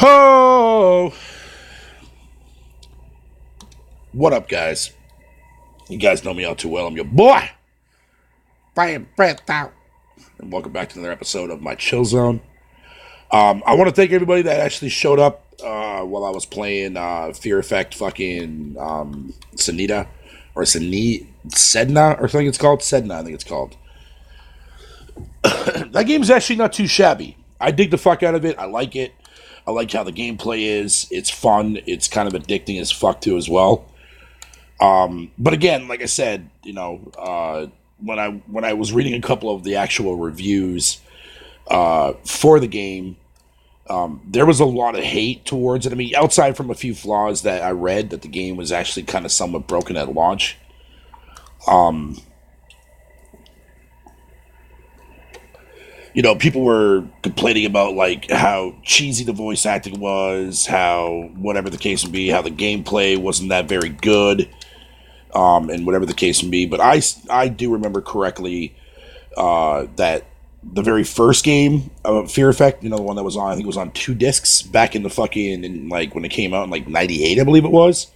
Oh, what up, guys? You guys know me all too well. I'm your boy, Brian Breath Out, and welcome back to another episode of my Chill Zone. I want to thank everybody that actually showed up while I was playing Fear Effect, fucking Senita or Sedna, or something. It's called Sedna. I think it's called. That game's actually not too shabby. I dig the fuck out of it. I like it. I like how the gameplay is. It's fun. It's kind of addicting as fuck too, as well. But again, like I said, when I was reading a couple of the actual reviews for the game, there was a lot of hate towards it. I mean, outside from a few flaws that I read, that the game was actually kind of somewhat broken at launch. People were complaining about like how cheesy the voice acting was, how whatever the case would be, how the gameplay wasn't that very good, and whatever the case may be. But I do remember correctly that the very first game of Fear Effect, the one that was on, I think it was on 2 discs back in the like when it came out in like '98, I believe it was.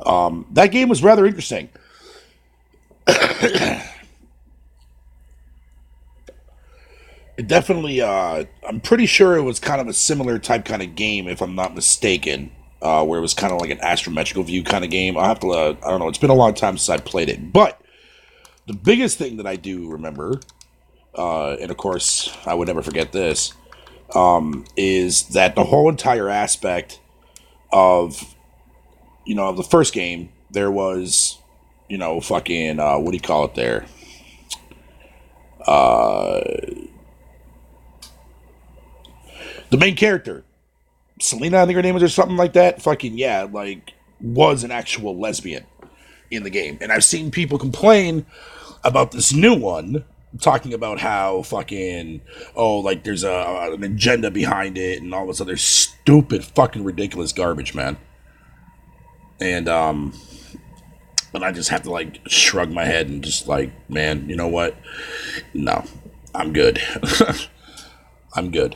That game was rather interesting. It definitely, I'm pretty sure it was kind of a similar type kind of game, if I'm not mistaken, where it was kind of like an astrometrical view kind of game. I'll have to, I don't know, it's been a long time since I played it. But the biggest thing that I do remember, and of course, I would never forget this, is that the whole entire aspect of, of the first game, there was, fucking, what do you call it there? The main character, Selena, I think her name was, or something like that. Fucking yeah, like was an actual lesbian in the game, and I've seen people complain about this new one, talking about how fucking like there's an agenda behind it and all this other stupid fucking ridiculous garbage, man. And I just have to like shrug my head and just like, man, you know what? No, I'm good. I'm good.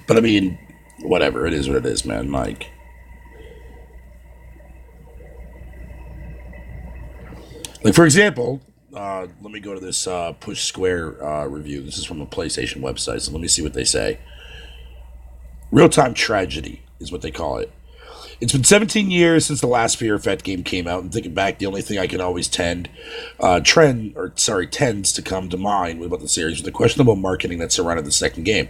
But I mean, whatever. It is what it is, man. Like for example, let me go to this Push Square review. This is from a PlayStation website, so let me see what they say. Real time tragedy is what they call it. It's been 17 years since the last Fear Effect game came out, and thinking back, the only thing I can always tends to come to mind about the series was the questionable marketing that surrounded the second game.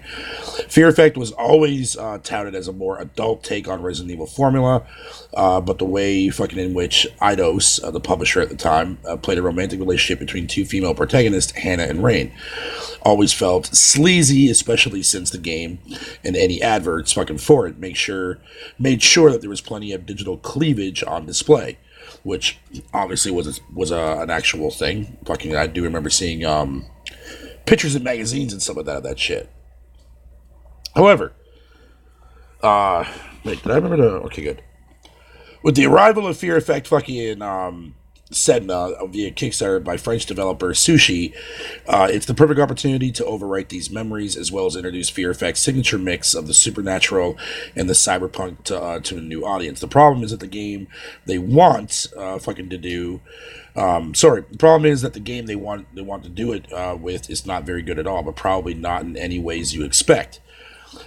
Fear Effect was always touted as a more adult take on Resident Evil formula, but the way fucking in which Eidos, the publisher at the time, played a romantic relationship between two female protagonists, Hannah and Rain, always felt sleazy, especially since the game and any adverts fucking for it made sure that there was plenty of digital cleavage on display, which obviously was an actual thing. Fucking, I do remember seeing pictures in magazines and stuff like that shit. However, wait, did I remember the? Okay, good. With the arrival of Fear Effect, fucking Sedna via Kickstarter by French developer Sushi, it's the perfect opportunity to overwrite these memories as well as introduce Fear Effect's signature mix of the supernatural and the cyberpunk to a new audience. The problem is that the game they want fucking to do. The problem is that the game they want to do it with is not very good at all, but probably not in any ways you expect.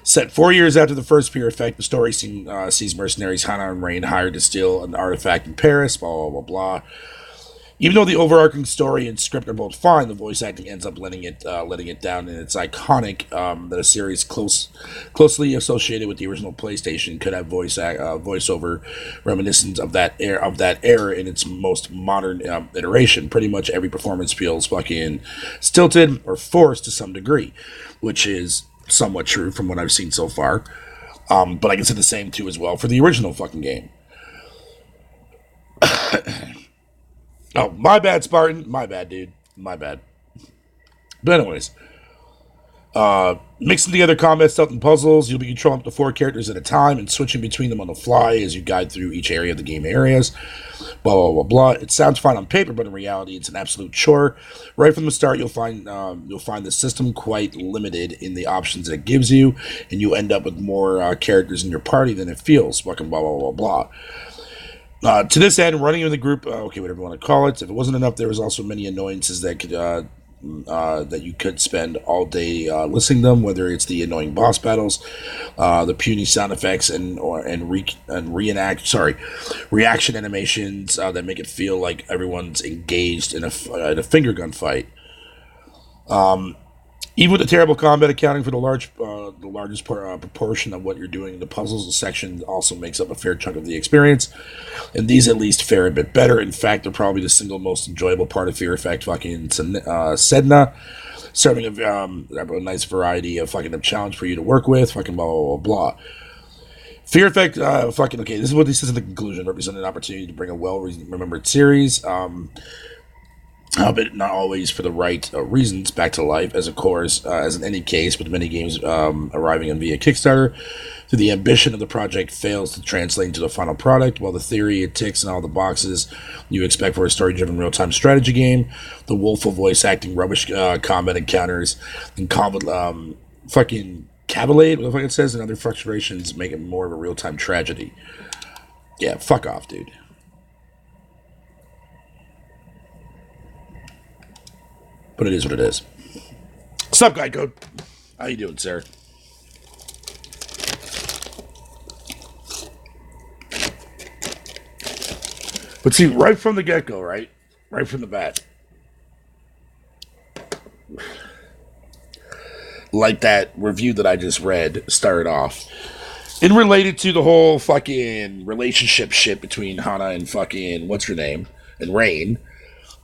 Set 4 years after the first Fear Effect, the story sees mercenaries Hannah and Rain hired to steal an artifact in Paris, blah, blah, blah, blah. Even though the overarching story and script are both fine, the voice acting ends up letting it down, and it's iconic that a series closely associated with the original PlayStation could have voiceover reminiscent of that era in its most modern iteration. Pretty much every performance feels fucking stilted or forced to some degree, which is somewhat true from what I've seen so far. But I can say the same too as well for the original fucking game. Oh, my bad, Spartan. My bad, dude. My bad. But anyways, mixing together combat stuff and puzzles, you'll be controlling up to 4 characters at a time and switching between them on the fly as you guide through each area of the game areas. Blah, blah, blah, blah. It sounds fine on paper, but in reality, it's an absolute chore. Right from the start, you'll find the system quite limited in the options that it gives you, and you end up with more characters in your party than it feels. Fucking blah, blah, blah, blah. To this end, running with the group, whatever you want to call it, if it wasn't enough, there was also many annoyances that could that you could spend all day listening to them, whether it's the annoying boss battles, the puny sound effects, reaction animations that make it feel like everyone's engaged in a finger gun fight. Even with the terrible combat accounting for the largest proportion of what you're doing, the puzzles section also makes up a fair chunk of the experience, and these at least fare a bit better. In fact, they're probably the single most enjoyable part of Fear Effect fucking Sedna, serving a nice variety of fucking challenge for you to work with, fucking blah, blah, blah, blah. Fear Effect, this is what this is in the conclusion, represent an opportunity to bring a well-remembered series, but not always for the right reasons, back to life, as of course, as in any case, with many games arriving in via Kickstarter, the ambition of the project fails to translate into the final product. While the theory it ticks in all the boxes you expect for a story-driven real-time strategy game, the woeful voice acting, rubbish combat encounters, and fucking cavalade, what the fuck it says, and other frustrations make it more of a real-time tragedy. Yeah, fuck off, dude. But it is what it is. What's up, Guy Code? How you doing, sir? But see, right from the get-go, right? Right from the bat. Like that review that I just read started off. In related to the whole fucking relationship shit between Hana and fucking, what's her name? And Rain.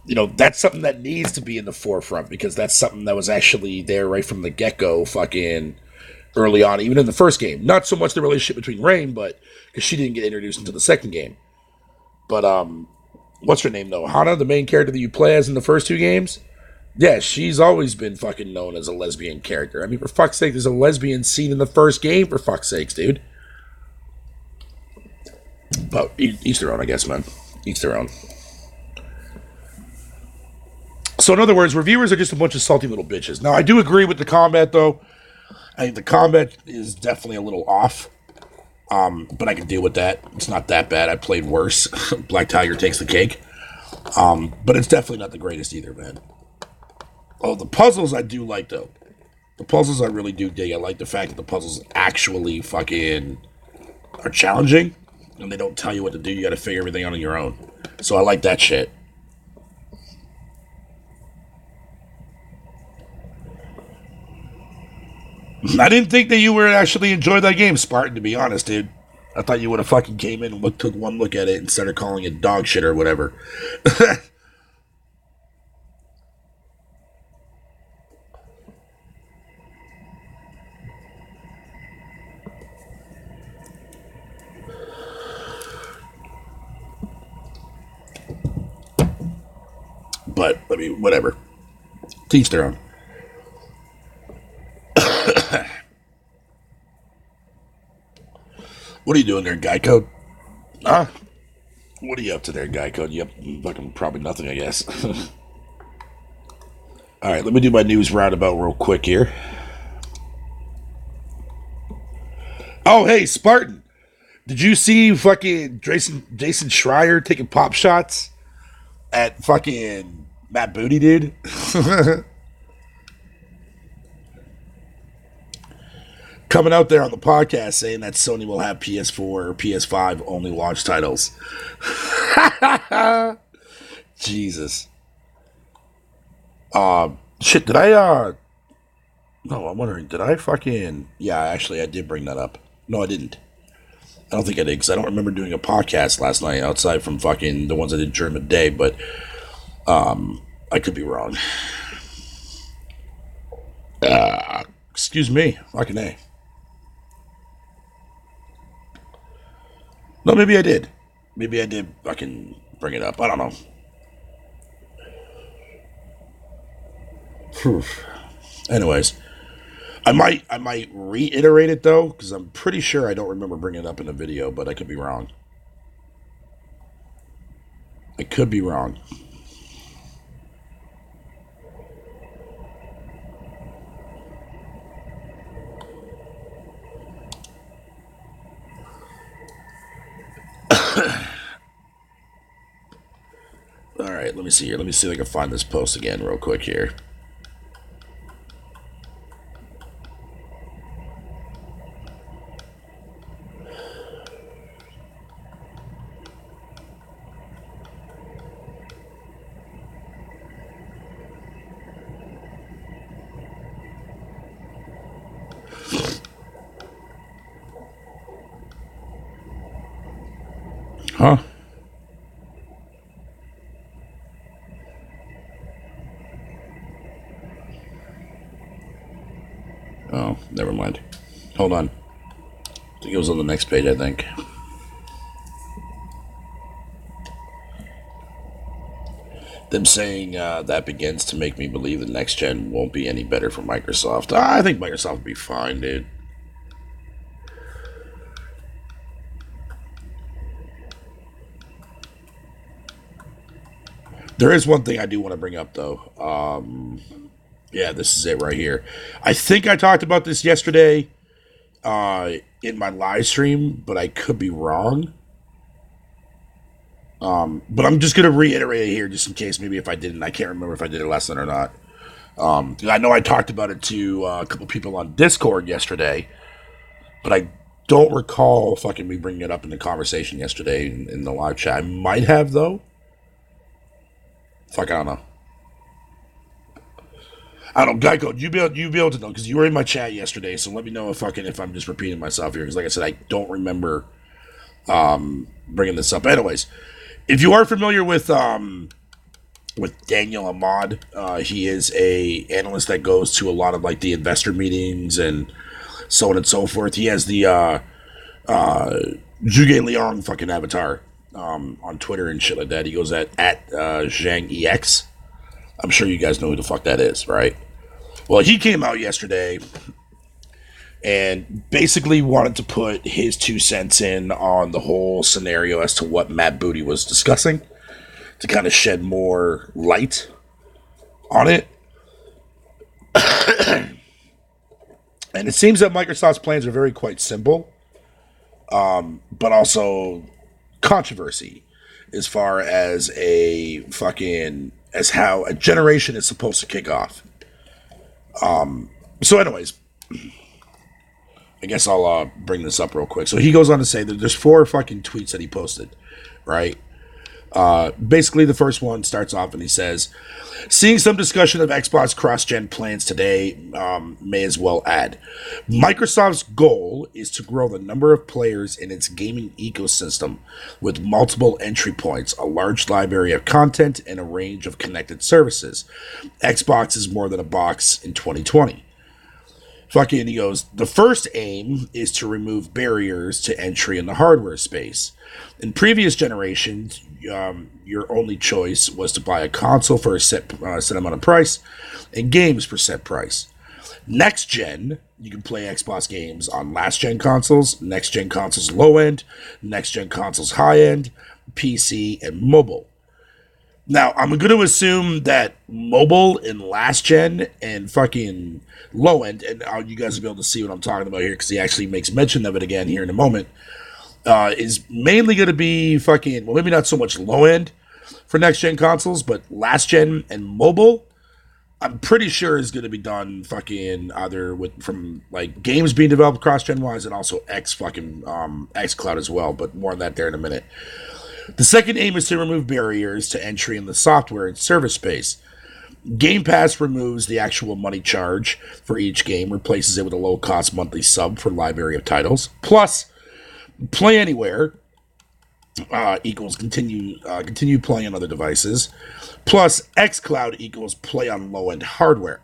You know, that's something that needs to be in the forefront because that's something that was actually there right from the get-go fucking early on, even in the first game. Not so much the relationship between Rain, but because she didn't get introduced into the second game. But, what's her name, though? Hana, the main character that you play as in the first 2 games? Yeah, she's always been fucking known as a lesbian character. I mean, for fuck's sake, there's a lesbian scene in the first game, for fuck's sakes, dude. But each their own, I guess, man. Each their own. So in other words, reviewers are just a bunch of salty little bitches. Now, I do agree with the combat, though. I think the combat is definitely a little off. But I can deal with that. It's not that bad. I played worse. Black Tiger takes the cake. But it's definitely not the greatest either, man. Oh, the puzzles I do like, though. The puzzles I really do dig. I like the fact that the puzzles actually fucking are challenging. And they don't tell you what to do. You gotta figure everything out on your own. So I like that shit. I didn't think that you would actually enjoy that game, Spartan, to be honest, dude. I thought you would have fucking came in and took one look at it and started calling it dog shit or whatever. But, I mean, whatever. Teach their own. What are you doing there, Guy Code? Huh? What are you up to there, Guy Code? Yep, fucking probably nothing, I guess. Alright, let me do my news roundabout real quick here. Oh, hey, Spartan. Did you see fucking Jason Schreier taking pop shots at fucking Matt Booty, dude? Coming out there on the podcast saying that Sony will have PS4 or PS5 only launch titles. Jesus. Shit, did I, no, I'm wondering, did I fucking, yeah, actually, I did bring that up. No, I didn't. I don't think I did, because I don't remember doing a podcast last night outside from fucking the ones I did during the day, but, I could be wrong. Excuse me, fucking A. No, maybe I did. Maybe I did fucking bring it up. I don't know. Anyways, I might reiterate it though, because I'm pretty sure I don't remember bringing it up in a video, but I could be wrong. I could be wrong. All right, let me see here. Let me see if I can find this post again real quick here. Huh? Oh, never mind. Hold on. I think it was on the next page, I think. Them saying that begins to make me believe the next gen won't be any better for Microsoft. I think Microsoft will be fine, dude. There is one thing I do want to bring up, though. Yeah, this is it right here. I think I talked about this yesterday in my live stream, but I could be wrong. But I'm just going to reiterate it here just in case maybe if I didn't. I can't remember if I did it last night or not. I know I talked about it to a couple people on Discord yesterday, but I don't recall fucking me bringing it up in the conversation yesterday in the live chat. I might have, though. Fuck, I don't know. I don't know, Geico. You be able to know because you were in my chat yesterday. So let me know if I'm just repeating myself here because, like I said, I don't remember bringing this up. Anyways, if you are familiar with Daniel Ahmad, he is a analyst that goes to a lot of like the investor meetings and so on and so forth. He has the Zhuge Liang fucking avatar on Twitter and shit like that. He goes at Zhang EX. I'm sure you guys know who the fuck that is, right? Well, he came out yesterday and basically wanted to put his 2 cents in on the whole scenario as to what Matt Booty was discussing to kind of shed more light on it. And it seems that Microsoft's plans are very quite simple, but also controversy as far as as how a generation is supposed to kick off. So anyways, I guess I'll bring this up real quick. So he goes on to say that there's 4 fucking tweets that he posted, right? Basically, the first one starts off and he says, seeing some discussion of Xbox cross-gen plans today, may as well add. Microsoft's goal is to grow the number of players in its gaming ecosystem with multiple entry points, a large library of content, and a range of connected services. Xbox is more than a box in 2020. Fucking, he goes, the first aim is to remove barriers to entry in the hardware space. In previous generations, your only choice was to buy a console for a set amount of price and games for set price. Next gen, you can play Xbox games on last gen consoles, next gen consoles low end, next gen consoles high end, PC, and mobile. Now, I'm going to assume that mobile and last gen and fucking low end, and you guys will be able to see what I'm talking about here because he actually makes mention of it again here in a moment, is mainly going to be fucking, well, maybe not so much low end for next gen consoles, but last gen and mobile, I'm pretty sure is going to be done fucking either from like games being developed cross gen wise and also X Cloud as well, but more on that there in a minute. The second aim is to remove barriers to entry in the software and service space. Game Pass removes the actual money charge for each game, replaces it with a low-cost monthly sub for library of titles. Plus, Play Anywhere equals continue playing on other devices. Plus, xCloud equals play on low-end hardware.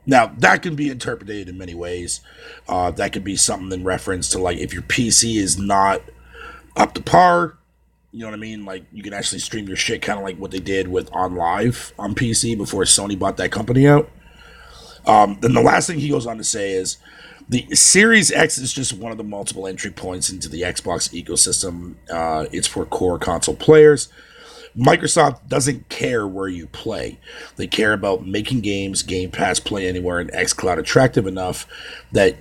Now, that can be interpreted in many ways. That could be something in reference to, like, if your PC is not up to par, You know what I mean? Like you can actually stream your shit, kind of like what they did with On Live on PC before Sony bought that company out. Then the last thing he goes on to say is the Series X is just one of the multiple entry points into the Xbox ecosystem. It's for core console players. Microsoft doesn't care where you play. They care about making games, Game Pass, Play Anywhere, and xCloud attractive enough that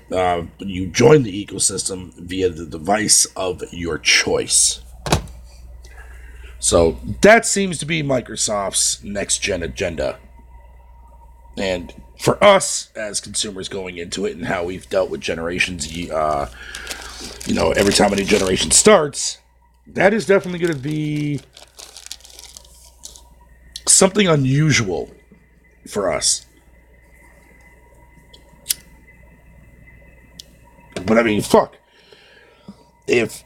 you join the ecosystem via the device of your choice. So that seems to be Microsoft's next-gen agenda. And for us as consumers going into it and how we've dealt with generations, every time a new generation starts, that is definitely going to be something unusual for us. But I mean, fuck. If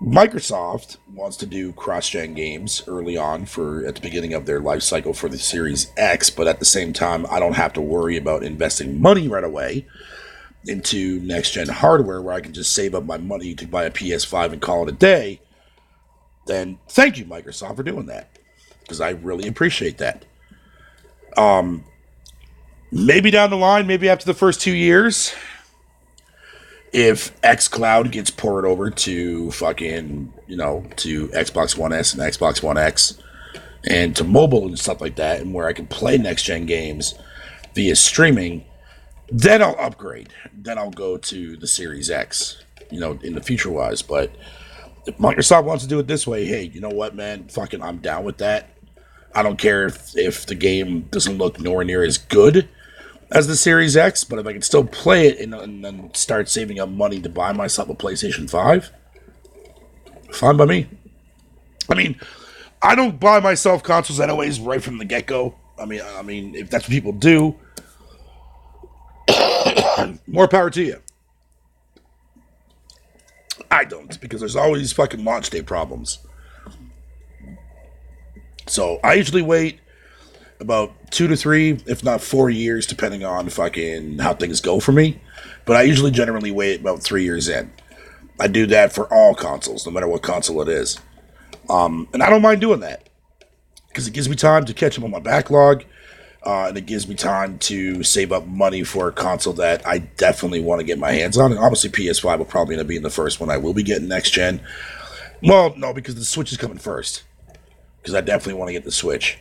Microsoft wants to do cross-gen games early on at the beginning of their life cycle for the Series X, but at the same time, I don't have to worry about investing money right away into next-gen hardware where I can just save up my money to buy a PS5 and call it a day, then thank you, Microsoft, for doing that. Because I really appreciate that. Maybe down the line, maybe after the first 2 years, if xCloud gets ported over to to Xbox One S and Xbox One X and to mobile and stuff like that, and where I can play next gen games via streaming, then I'll upgrade. Then I'll go to the Series X, in the future wise. But if Microsoft wants to do it this way, hey, you know what, man? Fucking, I'm down with that. I don't care if the game doesn't look nowhere near as good as the Series X, but if I can still play it and then start saving up money to buy myself a PlayStation 5, fine by me. I mean, I don't buy myself consoles anyways right from the get-go. I mean, if that's what people do, more power to you. I don't, because there's always fucking launch day problems. So I usually wait about 2 to 3, if not 4 years, depending on fucking how things go for me. But I usually generally wait about 3 years in. I do that for all consoles, no matter what console it is. And I don't mind doing that. Because it gives me time to catch up on my backlog. And it gives me time to save up money for a console that I definitely want to get my hands on. And obviously PS5 will probably end up being the first one I will be getting next gen. Well, no, because the Switch is coming first. Because I definitely want to get the Switch.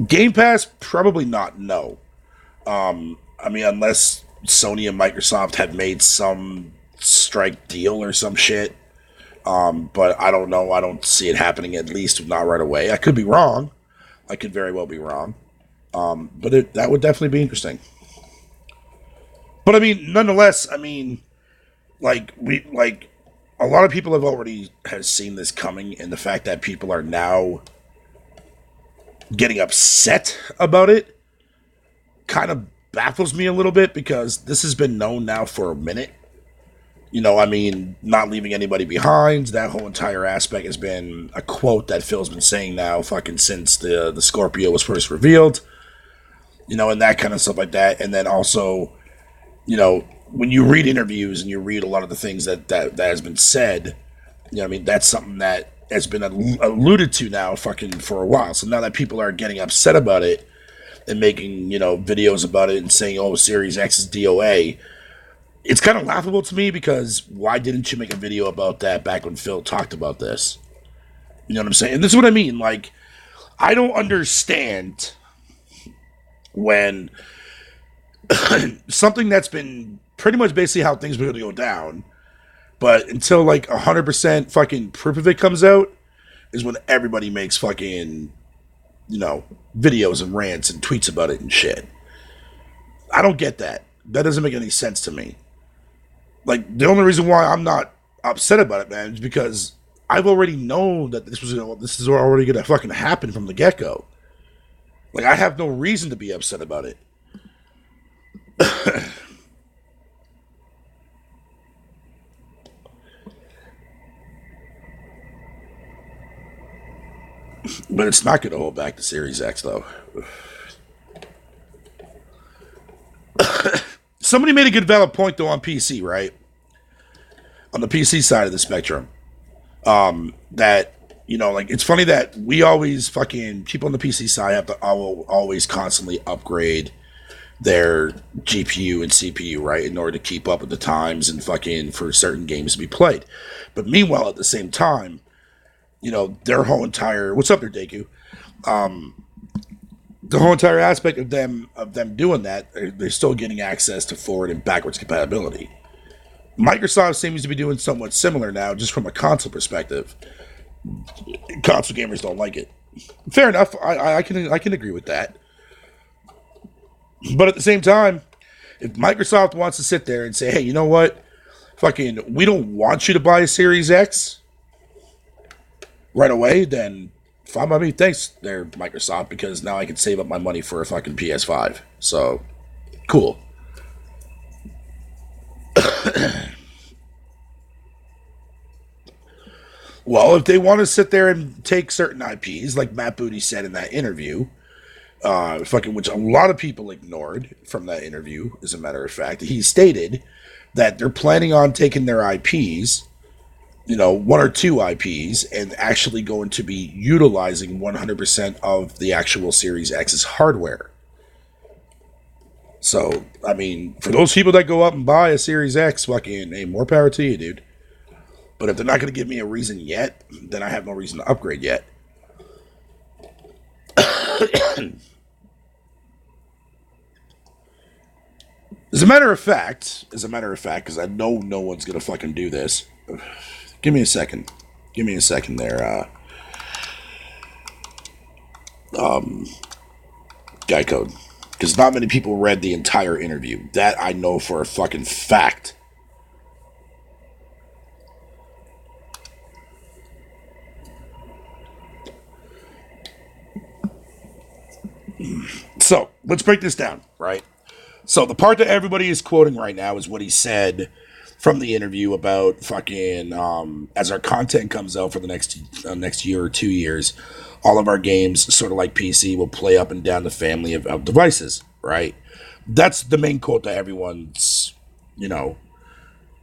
Game Pass, probably not, no. I mean, unless Sony and Microsoft had made some strike deal or some shit. But I don't know. I don't see it happening, at least not right away. I could be wrong. I could very well be wrong. But that would definitely be interesting. But I mean, nonetheless, I mean, a lot of people have seen this coming, and the fact that people are now getting upset about it kind of baffles me a little bit, because this has been known now for a minute. I mean, not leaving anybody behind. That whole entire aspect has been a quote that Phil's been saying now fucking since the Scorpio was first revealed. And that kind of stuff like that. And then also, when you read interviews and you read a lot of the things that has been said, I mean, that's something that has been alluded to now fucking for a while. So now that people are getting upset about it and making, videos about it and saying, oh, Series X is DOA, it's kind of laughable to me, because why didn't you make a video about that back when Phil talked about this? You know what I'm saying? And this is what I mean. Like, I don't understand when something that's been pretty much basically how things were going to go down, but until like 100% fucking proof of it comes out, is when everybody makes fucking, videos and rants and tweets about it and shit. I don't get that. That doesn't make any sense to me. Like, the only reason why I'm not upset about it, man, is because I've already known that this is already going to fucking happen from the get-go. Like, I have no reason to be upset about it. But it's not going to hold back the Series X, though. Somebody made a good valid point though on PC, right? On the PC side of the spectrum, that like it's funny that we always fucking people on the PC side have to always constantly upgrade their GPU and CPU, right, in order to keep up with the times and fucking for certain games to be played. But meanwhile, at the same time, their whole entire what's up there, Deku? The whole entire aspect of them doing that, they're still getting access to forward and backwards compatibility. Microsoft seems to be doing somewhat similar now, just from a console perspective. Console gamers don't like it. Fair enough. I can agree with that. But at the same time, if Microsoft wants to sit there and say, hey, you know what? Fucking, we don't want you to buy a Series X right away, then fine by me. Thanks there, Microsoft, because now I can save up my money for a fucking PS5. So, cool. Well, if they want to sit there and take certain IPs, like Matt Booty said in that interview, which a lot of people ignored from that interview, as a matter of fact, he stated that they're planning on taking their IPs, one or two IPs, and actually going to be utilizing 100% of the actual Series X's hardware. So, I mean, for those people that go up and buy a Series X, fucking, hey, more power to you, dude. But if they're not going to give me a reason yet, then I have no reason to upgrade yet. As a matter of fact, because I know no one's going to fucking do this. Give me a second there. Guy code. Because not many people read the entire interview. That I know for a fucking fact. So, let's break this down, right? So, the part that everybody is quoting right now is what he said from the interview about fucking, as our content comes out for the next year or 2 years, all of our games, sort of like PC, will play up and down the family of devices, right? That's the main quote that everyone's,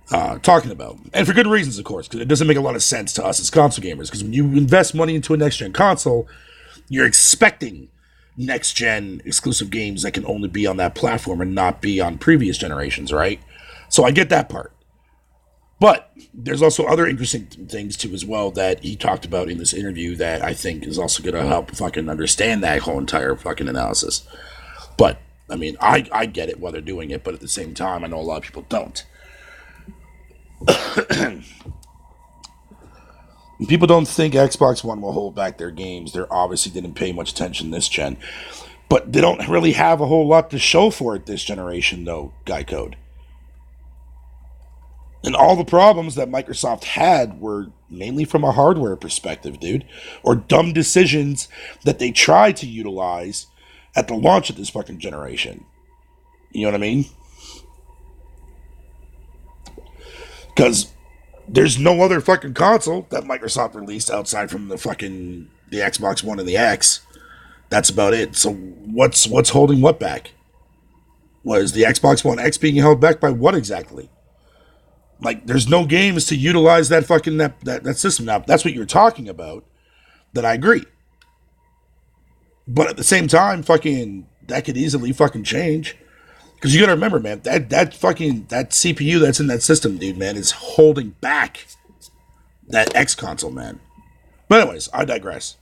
talking about. And for good reasons, of course, because it doesn't make a lot of sense to us as console gamers. Because when you invest money into a next-gen console, you're expecting next-gen exclusive games that can only be on that platform and not be on previous generations, right? So I get that part. But there's also other interesting things, too, as well, that he talked about in this interview that I think is also going to help fucking understand that whole entire fucking analysis. But, I mean, I get it while they're doing it, but at the same time, I know a lot of people don't. People don't think Xbox One will hold back their games. They obviously didn't pay much attention this gen. But they don't really have a whole lot to show for it this generation, though, Guy Code. And all the problems that Microsoft had were mainly from a hardware perspective, dude. Or dumb decisions that they tried to utilize at the launch of this fucking generation. You know what I mean? Because there's no other fucking console that Microsoft released outside from the Xbox One and the X. That's about it. So what's holding what back? Was the Xbox One X being held back by what exactly? Like, there's no games to utilize that fucking that system. Now, that's what you're talking about, then I agree. But at the same time, fucking, that could easily fucking change. Because you gotta remember, man, that CPU that's in that system, dude, man, is holding back that X console, man. But anyways, I digress.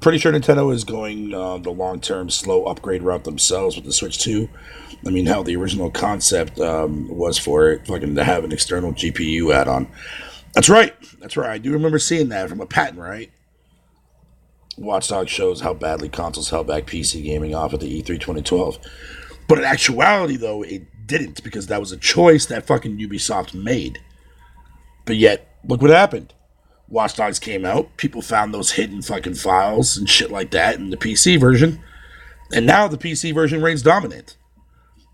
Pretty sure Nintendo is going the long-term slow upgrade route themselves with the Switch 2. I mean, how the original concept was for it, fucking to have an external GPU add-on. That's right. I do remember seeing that from a patent, right? Watch Dogs shows how badly consoles held back PC gaming off at the E3 2012. But in actuality, though, it didn't, because that was a choice that fucking Ubisoft made. But yet, look what happened. Watch Dogs came out, people found those hidden fucking files and shit like that in the PC version, and now the PC version reigns dominant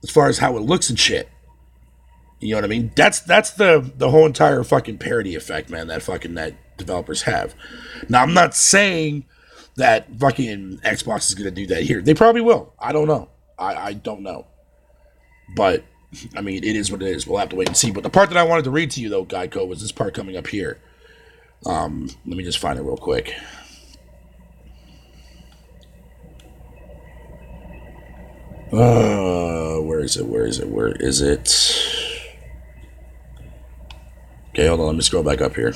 as far as how it looks and shit. You know what I mean? That's the whole entire fucking parody effect, man. That developers have. Now, I'm not saying that fucking Xbox is going to do that here. They probably will. I don't know. I don't know. But, I mean, it is what it is. We'll have to wait and see. But the part that I wanted to read to you, though, Geico, was this part coming up here. Let me just find it real quick. Where is it? Okay, hold on. Let me scroll back up here.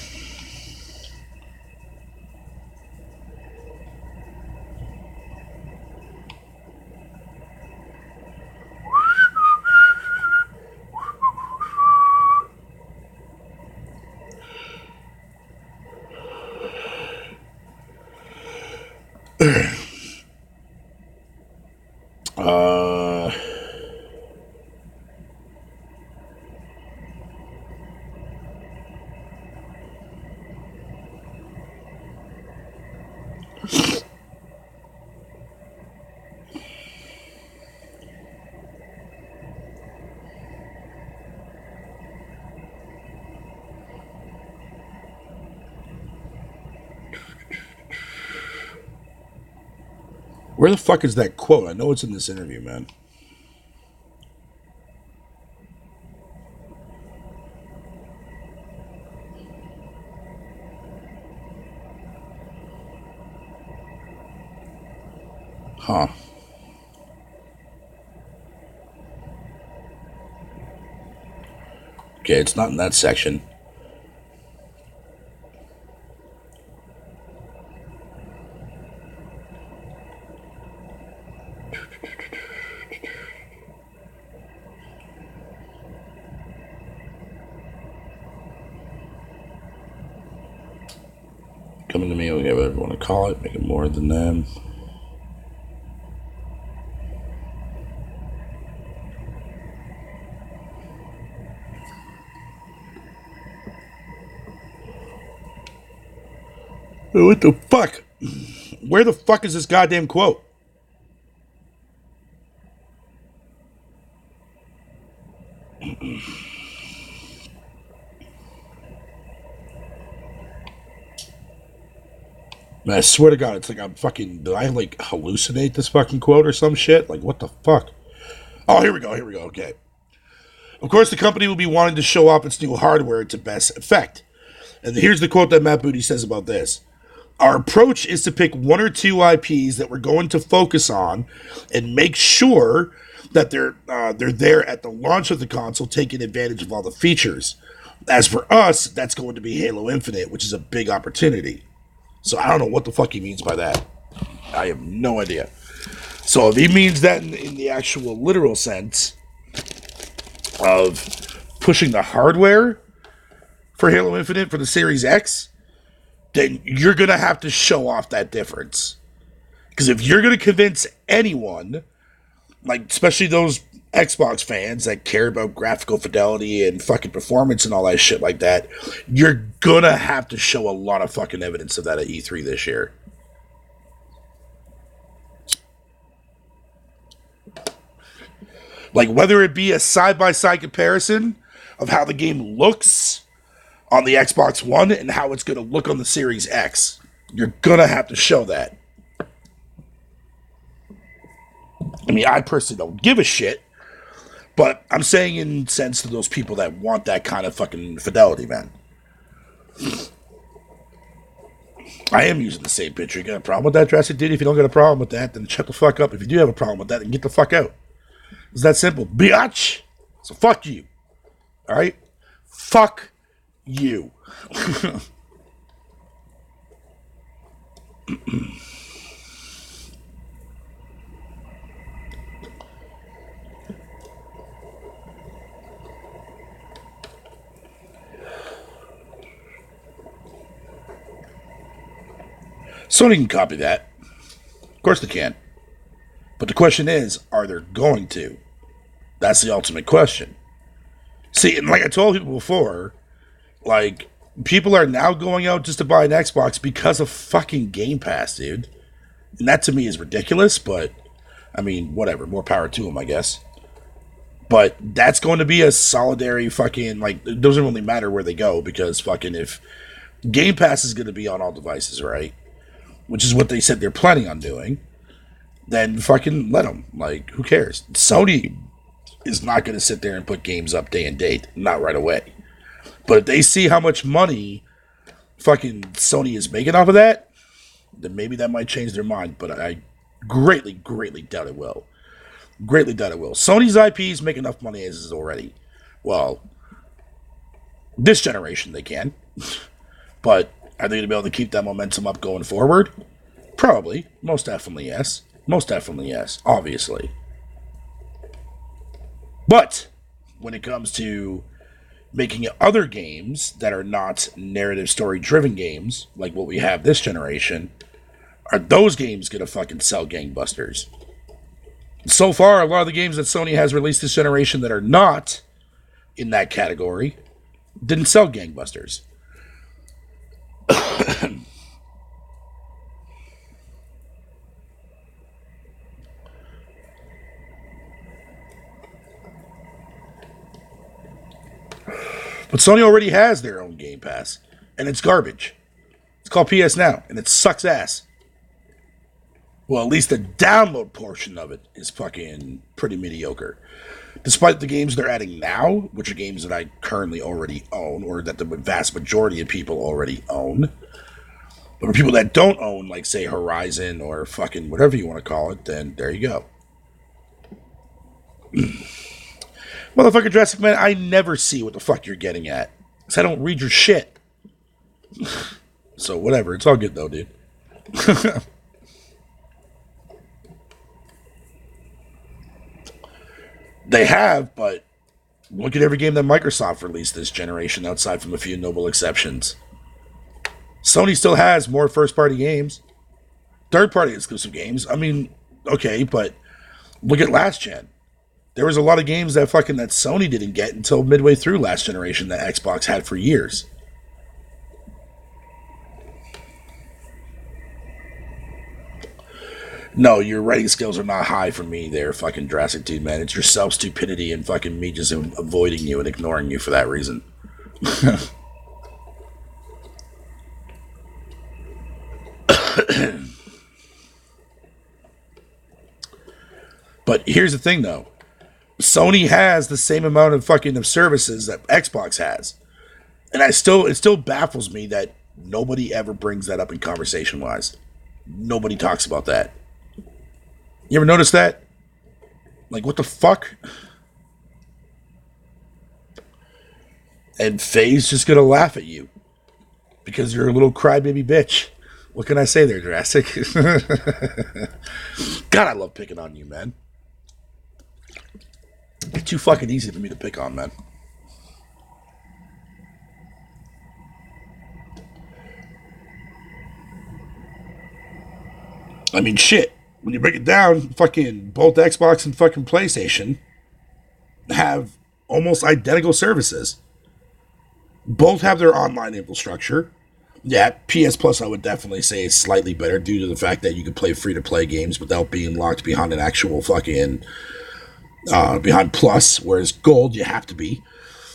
Where the fuck is that quote? I know it's in this interview, man. Huh. Okay, it's not in that section. Coming to me, okay, whatever you want to call it, make it more than them. What the fuck? Where the fuck is this goddamn quote? Man, I swear to God, it's like I'm fucking. Did I like hallucinate this fucking quote or some shit? Like, what the fuck? Oh, here we go. Okay. Of course, the company will be wanting to show off its new hardware to best effect. And here's the quote that Matt Booty says about this. Our approach is to pick one or two IPs that we're going to focus on and make sure that they're there at the launch of the console, taking advantage of all the features. As for us, that's going to be Halo Infinite, which is a big opportunity. So I don't know what the fuck he means by that. I have no idea. So if he means that in the actual literal sense of pushing the hardware for Halo Infinite for the Series X, then you're going to have to show off that difference. Because if you're going to convince anyone, like especially those Xbox fans that care about graphical fidelity and fucking performance and all that shit like that, you're going to have to show a lot of fucking evidence of that at E3 this year. Like whether it be a side-by-side comparison of how the game looks on the Xbox One and how it's going to look on the Series X. You're going to have to show that. I mean, I personally don't give a shit, but I'm saying in sense to those people that want that kind of fucking fidelity, man. I am using the same picture. You got a problem with that, Jurassic Dude? If you don't got a problem with that, then shut the fuck up. If you do have a problem with that, then get the fuck out. It's that simple. Biatch! So fuck you. Alright? Fuck you. Sony can copy that. Of course they can. But the question is, are they going to? That's the ultimate question. See, and like I told people before, like, people are now going out just to buy an Xbox because of fucking Game Pass, dude. And that to me is ridiculous, but, I mean, whatever. More power to them, I guess. But that's going to be a solidary fucking, like, it doesn't really matter where they go, because fucking if Game Pass is going to be on all devices, right? Which is what they said they're planning on doing. Then fucking let them. Like, who cares? Sony is not going to sit there and put games up day and date. Not right away. But if they see how much money fucking Sony is making off of that, then maybe that might change their mind. But I greatly, greatly doubt it will. Greatly doubt it will. Sony's IPs make enough money as is already. Well, this generation they can. But are they going to be able to keep that momentum up going forward? Probably. Most definitely yes. Most definitely yes. Obviously. But when it comes to making other games that are not narrative story driven games, like what we have this generation, are those games going to fucking sell gangbusters? So far, a lot of the games that Sony has released this generation that are not in that category didn't sell gangbusters. But Sony already has their own Game Pass, and it's garbage. It's called PS Now, and it sucks ass. Well, at least the download portion of it is fucking pretty mediocre. Despite the games they're adding now, which are games that I currently already own, or that the vast majority of people already own. But for people that don't own, like, say, Horizon or fucking whatever you want to call it, then there you go. Motherfucker Jurassic Man, I never see what the fuck you're getting at. Because I don't read your shit. So, whatever. It's all good, though, dude. They have, but look at every game that Microsoft released this generation, outside from a few noble exceptions. Sony still has more first-party games. Third-party exclusive games. I mean, okay, but look at last gen. There was a lot of games that Sony didn't get until midway through last generation that Xbox had for years. No, your writing skills are not high for me there, fucking Jurassic Dude, man. It's your self-stupidity and fucking me just avoiding you and ignoring you for that reason. But here's the thing, though. Sony has the same amount of fucking services that Xbox has. And it still baffles me that nobody ever brings that up in conversation-wise. Nobody talks about that. You ever notice that? Like, what the fuck? And Faye's just gonna laugh at you. Because you're a little crybaby bitch. What can I say there, Jurassic? God, I love picking on you, man. It's too fucking easy for me to pick on, man. I mean, shit. When you break it down, fucking both Xbox and fucking PlayStation have almost identical services. Both have their online infrastructure. Yeah, PS Plus I would definitely say is slightly better due to the fact that you can play free-to-play games without being locked behind an actual fucking behind Plus, whereas Gold you have to be.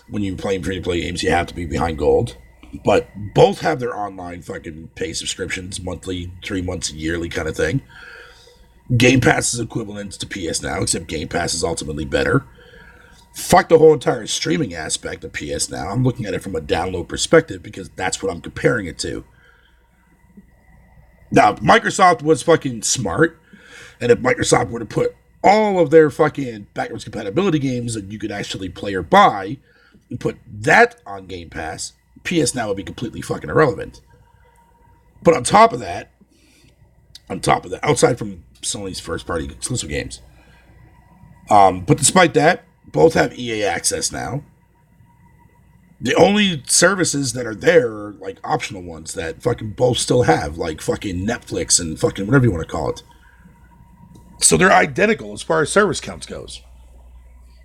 When you're playing free-to-play games, you have to be behind Gold. But both have their online fucking pay subscriptions, monthly, 3 months, yearly kind of thing. Game Pass is equivalent to PS Now, except Game Pass is ultimately better. Fuck the whole entire streaming aspect of PS Now. I'm looking at it from a download perspective because that's what I'm comparing it to. Now, if Microsoft was fucking smart, and if Microsoft were to put all of their fucking backwards compatibility games that you could actually play or buy, and put that on Game Pass, PS Now would be completely fucking irrelevant. But on top of that, outside from Sony's first-party exclusive games, but despite that, both have EA access now. The only services that are there are like optional ones that fucking both still have, like fucking Netflix and fucking whatever you want to call it. So they're identical as far as service counts goes.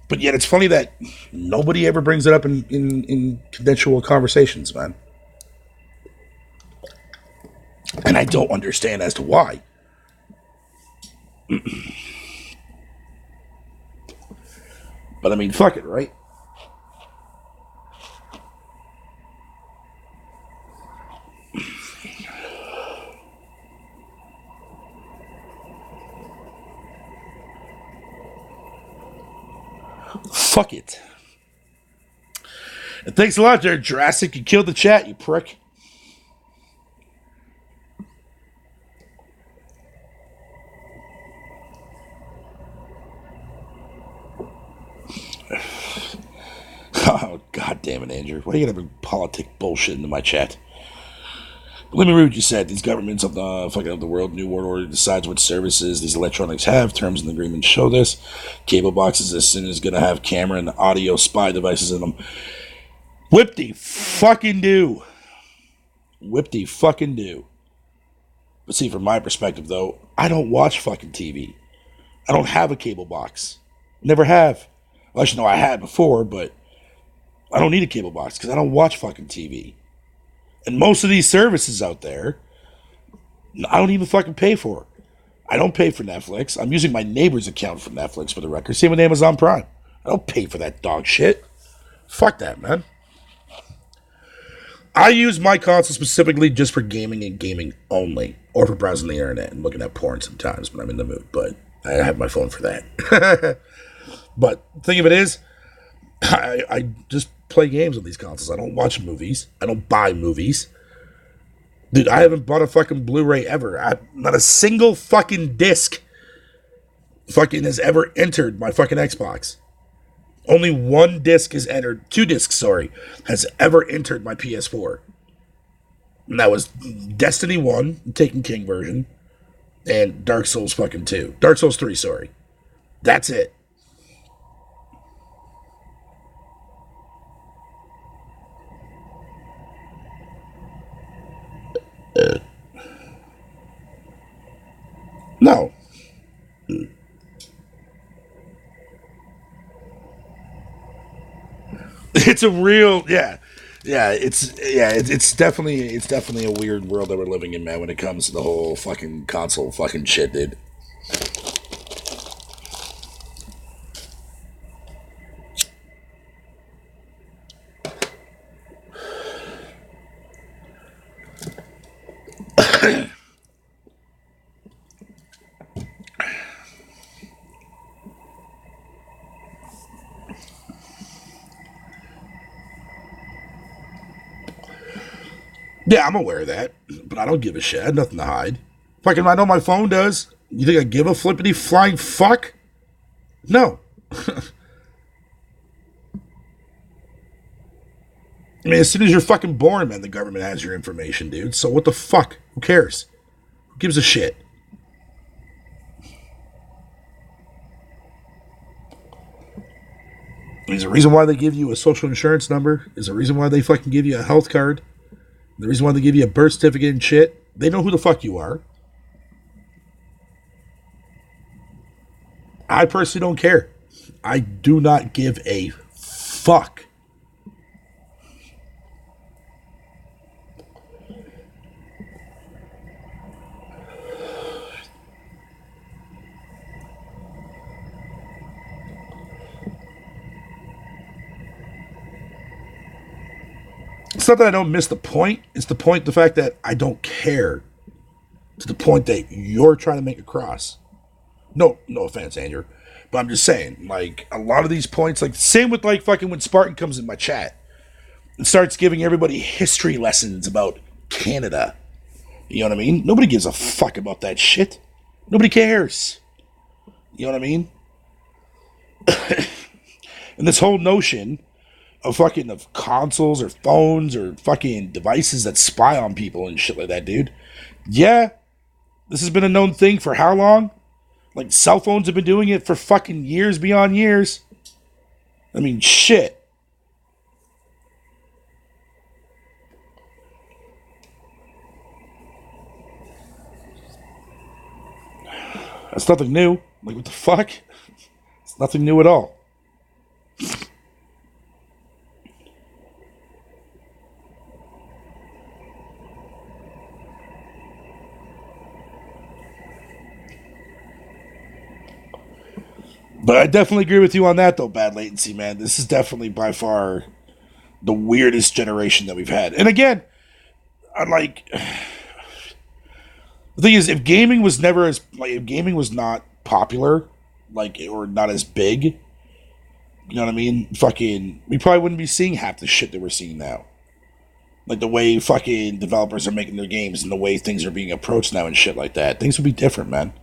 But yet it's funny that nobody ever brings it up in conventional conversations, man. And I don't understand as to why. But I mean, fuck it, right? Fuck it. And thanks a lot there, Jurassic. You killed the chat, you prick. Oh, god damn it, Andrew. Why are you gonna bring politic bullshit into my chat? But let me read what you said. These governments of the world, New World Order decides what services these electronics have. Terms and agreements show this. Cable boxes as soon as gonna have camera and audio spy devices in them. Whip-de-fucking do. Whip-de-fucking do. But see, from my perspective, though, I don't watch fucking TV. I don't have a cable box. Never have. Well, actually, no, I had before, but I don't need a cable box because I don't watch fucking TV. And most of these services out there, I don't even fucking pay for. I don't pay for Netflix. I'm using my neighbor's account for Netflix, for the record. Same with Amazon Prime. I don't pay for that dog shit. Fuck that, man. I use my console specifically just for gaming and gaming only, or for browsing the internet and looking at porn sometimes when I'm in the mood, but I have my phone for that. But the thing of it is, I just play games on these consoles. I don't watch movies. I don't buy movies. Dude, I haven't bought a fucking Blu-ray ever. Not a single fucking disc fucking has ever entered my fucking Xbox. Only one disc has entered, 2 discs, sorry, has ever entered my PS4. And that was Destiny 1, Taken King version, and Dark Souls fucking 2. Dark Souls 3, sorry. That's it. No. It's a real, it's definitely a weird world that we're living in, man, when it comes to the whole fucking console fucking shit, dude. Yeah, I'm aware of that, but I don't give a shit. I have nothing to hide. Fucking, I know my phone does. You think I give a flippity flying fuck? No. I mean, as soon as you're fucking born, man, the government has your information, dude. So what the fuck? Who cares? Who gives a shit? There's a reason why they give you a social insurance number. There's a reason why they fucking give you a health card. The reason why they give you a birth certificate and shit. They know who the fuck you are. I personally don't care. I do not give a fuck. It's not that I don't miss the point. It's the fact that I don't care to the point that you're trying to make across. No offense, Andrew. But I'm just saying, like, a lot of these points, like, same with, like, fucking when Spartan comes in my chat and starts giving everybody history lessons about Canada. You know what I mean? Nobody gives a fuck about that shit. Nobody cares. You know what I mean? And this whole notion of consoles or phones or fucking devices that spy on people and shit like that, dude. Yeah, this has been a known thing for how long? Like, cell phones have been doing it for fucking years beyond years. I mean, shit. That's nothing new. Like, what the fuck? It's nothing new at all. But I definitely agree with you on that, though, Bad Latency, man. This is definitely by far the weirdest generation that we've had. And again, I'm like, the thing is, if gaming was not popular, like, or not as big, You know what I mean? Fucking, we probably wouldn't be seeing half the shit that we're seeing now. Like the way fucking developers are making their games and the way things are being approached now and shit like that. Things would be different, man.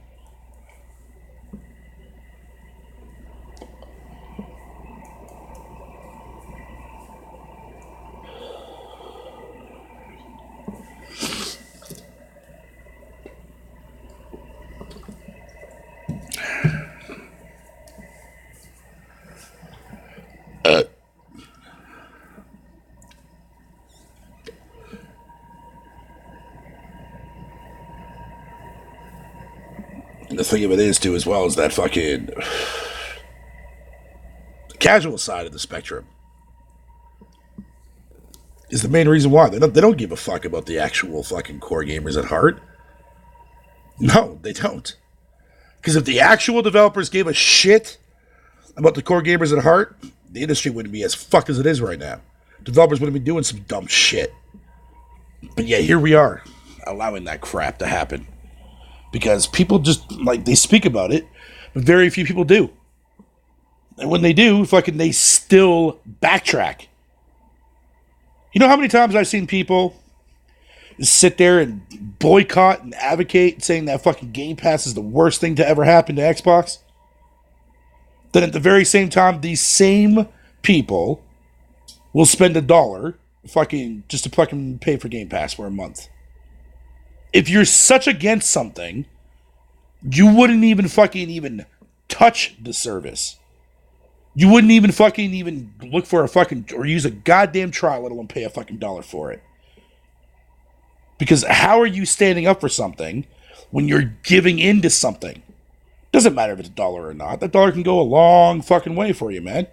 And the thing of it is, too, as well, is that fucking the casual side of the spectrum is the main reason why. They don't give a fuck about the actual fucking core gamers at heart. No, they don't. Because if the actual developers gave a shit about the core gamers at heart, the industry wouldn't be as fucked as it is right now. Developers wouldn't be doing some dumb shit. But yeah, here we are, allowing that crap to happen. Because people just, like, they speak about it, but very few people do. And when they do, fucking, they still backtrack. You know how many times I've seen people sit there and boycott and advocate saying that fucking Game Pass is the worst thing to ever happen to Xbox? Then at the very same time, these same people will spend $1 fucking just to fucking pay for Game Pass for a month. If you're such against something, you wouldn't even fucking even touch the service. You wouldn't even fucking even look for a fucking, or use a goddamn trial, let alone pay a fucking $1 for it. Because how are you standing up for something when you're giving in to something? Doesn't matter if it's $1 or not. That $1 can go a long fucking way for you, man.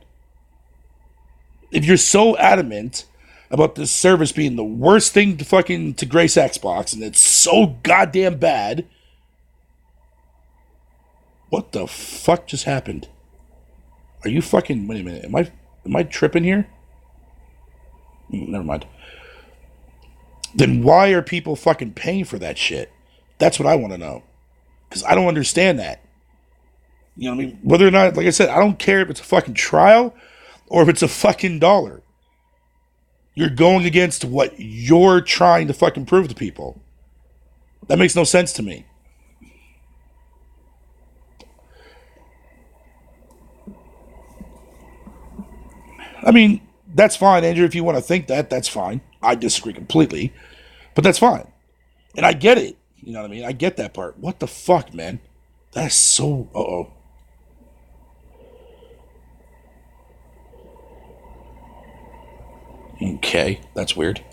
If you're so adamant about this service being the worst thing to grace Xbox, and it's so goddamn bad, what the fuck just happened? Are you fucking, wait a minute, am I tripping here? Never mind. Then why are people fucking paying for that shit? That's what I want to know. Because I don't understand that. You know what I mean? Whether or not, like I said, I don't care if it's a fucking trial or if it's a fucking $1. You're going against what you're trying to fucking prove to people. That makes no sense to me. I mean, that's fine, Andrew. If you want to think that, that's fine. I disagree completely. But that's fine. And I get it. You know what I mean? I get that part. What the fuck, man? That's so... Uh-oh. Okay, that's weird.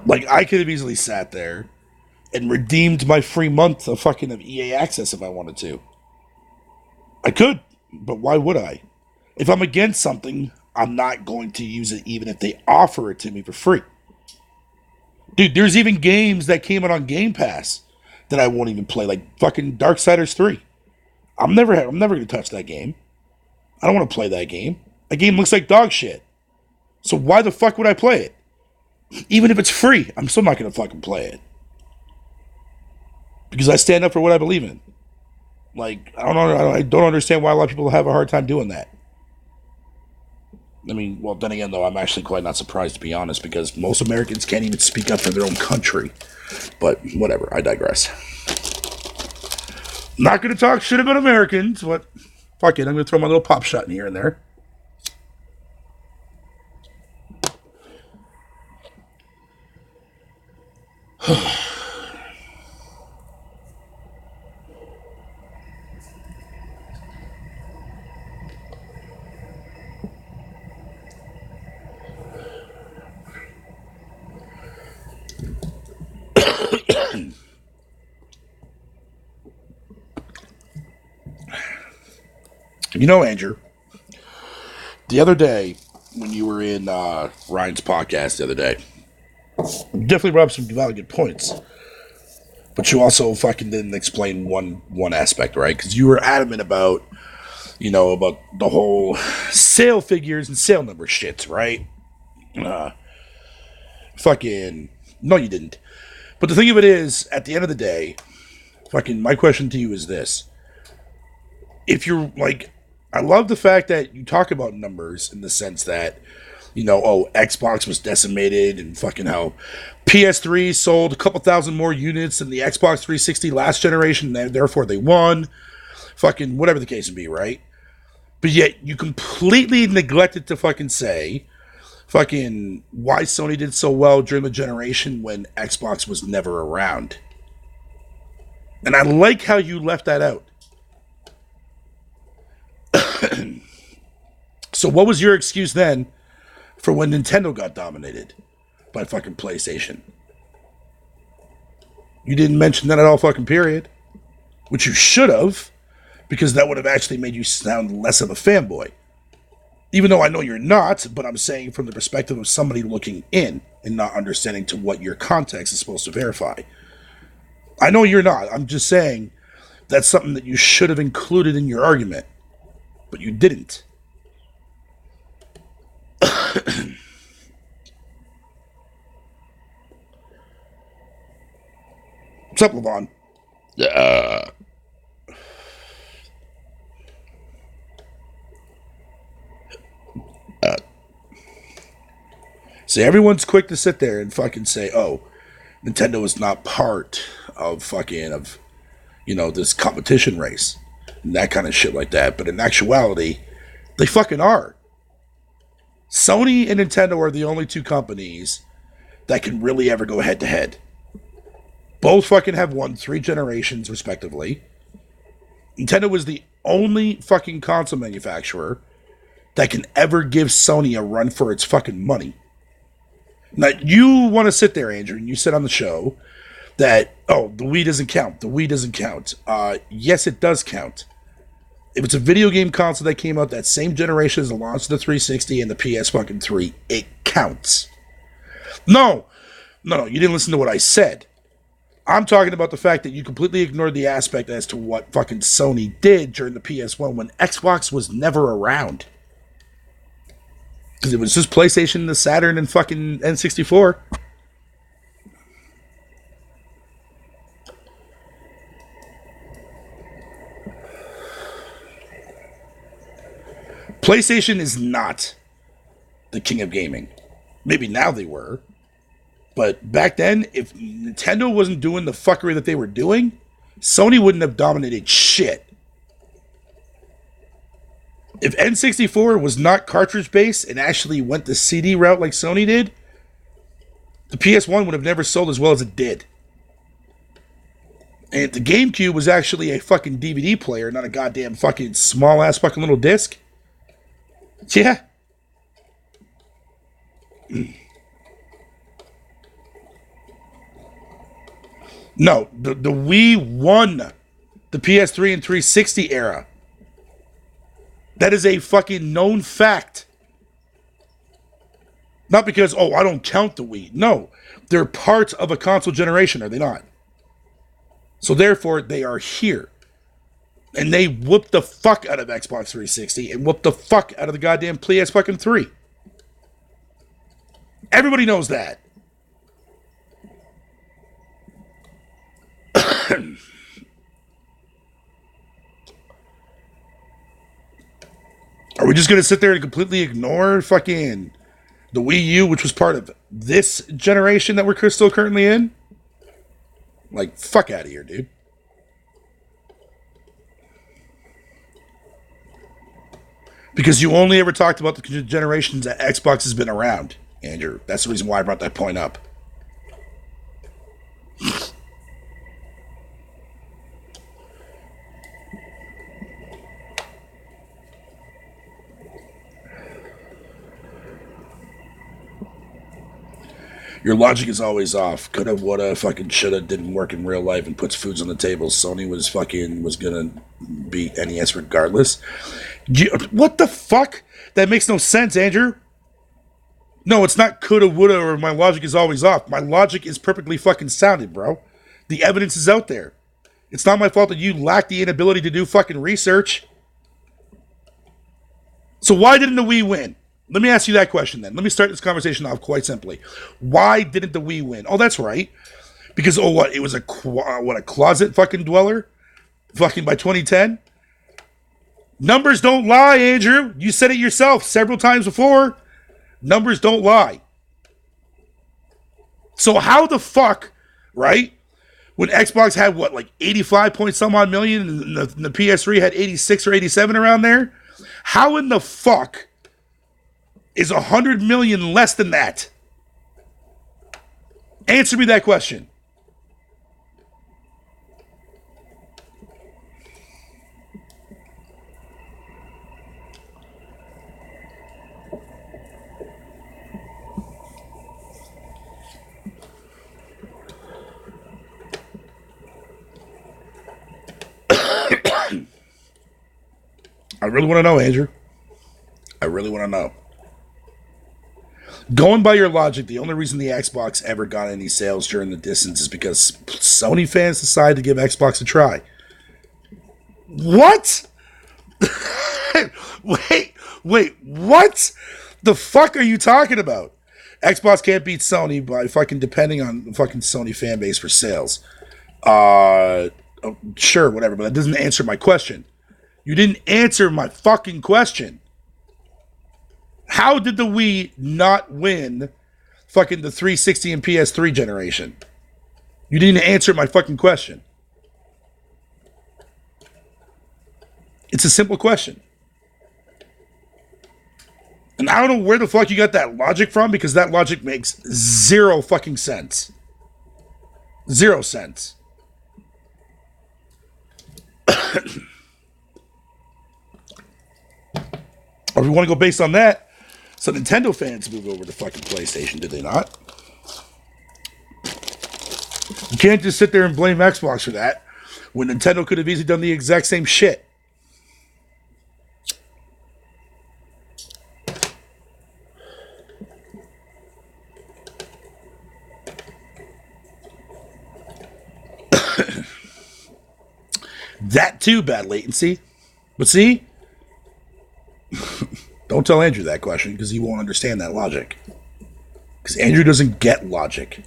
Like, I could have easily sat there and redeemed my free month of EA Access if I wanted to. I could, but why would I? If I'm against something, I'm not going to use it even if they offer it to me for free. Dude, there's even games that came out on Game Pass that I won't even play, like fucking Darksiders 3. I'm never going to touch that game. I don't want to play that game. That game looks like dog shit. So why the fuck would I play it? Even if it's free, I'm still not going to fucking play it. Because I stand up for what I believe in. Like, I don't understand why a lot of people have a hard time doing that. I mean, well, then again, though, I'm actually quite not surprised, to be honest, because most Americans can't even speak up for their own country. But whatever, I digress. Not going to talk shit about Americans, but fuck it, I'm going to throw my little pop shot in here and there. You know, Andrew, the other day, when you were in Ryan's podcast the other day, you definitely brought up some valid good points. But you also fucking didn't explain one aspect, right? Because you were adamant about, about the whole sale figures and sale number shits, right? Fucking no, you didn't. But the thing of it is, at the end of the day, fucking my question to you is this: if you're like, I love the fact that you talk about numbers in the sense that, Xbox was decimated and fucking how PS3 sold a couple thousand more units than the Xbox 360 last generation, and therefore they won. Fucking whatever the case would be, right? But yet you completely neglected to fucking say fucking why Sony did so well during the generation when Xbox was never around. And I like how you left that out. So what was your excuse then for when Nintendo got dominated by fucking PlayStation? You didn't mention that at all, fucking period. Which you should have, because that would have actually made you sound less of a fanboy. Even though I know you're not, but I'm saying from the perspective of somebody looking in and not understanding to what your context is supposed to verify. I know you're not. I'm just saying that's something that you should have included in your argument, but you didn't. What's up, Levon? See, everyone's quick to sit there and fucking say, oh, Nintendo is not part of this competition race and that kind of shit like that. But in actuality, they fucking are. Sony and Nintendo are the only two companies that can really ever go head to head. Both fucking have won 3 generations, respectively. Nintendo is the only fucking console manufacturer that can ever give Sony a run for its fucking money. Now, you want to sit there, Andrew, and you said on the show that, oh, the Wii doesn't count. The Wii doesn't count. Yes, it does count. If it's a video game console that came out that same generation as the launch of the 360 and the PS fucking 3, it counts. No, you didn't listen to what I said. I'm talking about the fact that you completely ignored the aspect as to what fucking Sony did during the PS1 when Xbox was never around. Because it was just PlayStation, the Saturn, and fucking N64. PlayStation is not the king of gaming. Maybe now they were. But back then, if Nintendo wasn't doing the fuckery that they were doing, Sony wouldn't have dominated shit. If N64 was not cartridge-based and actually went the CD route like Sony did, the PS1 would have never sold as well as it did. And the GameCube was actually a fucking DVD player, not a goddamn fucking small-ass fucking little disc. Yeah. No, the Wii won the PS3 and 360 era. That is a fucking known fact. Not because, oh, I don't count the Wii. No, they're part of a console generation, are they not? So therefore, they are here. And they whooped the fuck out of Xbox 360 and whooped the fuck out of the goddamn PS fucking 3. Everybody knows that. Are we just going to sit there and completely ignore fucking the Wii U, which was part of this generation that we're still currently in? Like, fuck out of here, dude. Because you only ever talked about the generations that Xbox has been around, Andrew. That's the reason why I brought that point up. Your logic is always off. Coulda, woulda, fucking shoulda, didn't work in real life and puts foods on the table. Sony was gonna beat NES regardless. What the fuck? That makes no sense, Andrew. No, it's not coulda, woulda, or my logic is always off. My logic is perfectly fucking sounded, bro. The evidence is out there. It's not my fault that you lack the inability to do fucking research. So why didn't the Wii win? Let me ask you that question then. Let me start this conversation off quite simply. Why didn't the Wii win? Oh, that's right. Because, oh, what? It was a closet fucking dweller? Fucking by 2010? Numbers don't lie, Andrew. You said it yourself several times before. Numbers don't lie. So how the fuck, right? When Xbox had what, like 85 point some odd million, and the PS3 had 86 or 87 around there? How in the fuck is 100 million less than that? Answer me that question. I really want to know, Andrew. I really want to know. Going by your logic, the only reason the Xbox ever got any sales during the distance is because Sony fans decided to give Xbox a try. What? wait, what? The fuck are you talking about? Xbox can't beat Sony by fucking depending on the fucking Sony fan base for sales. Sure, whatever, but that doesn't answer my question. You didn't answer my fucking question. How did the Wii not win fucking the 360 and PS3 generation? You didn't answer my fucking question. It's a simple question. And I don't know where the fuck you got that logic from, because that logic makes zero fucking sense. 0 cents. Or if we want to go based on that, so Nintendo fans moved over to fucking PlayStation, did they not? You can't just sit there and blame Xbox for that, when Nintendo could have easily done the exact same shit. That too, bad latency. But see? Don't tell Andrew that question, because he won't understand that logic. Because Andrew doesn't get logic.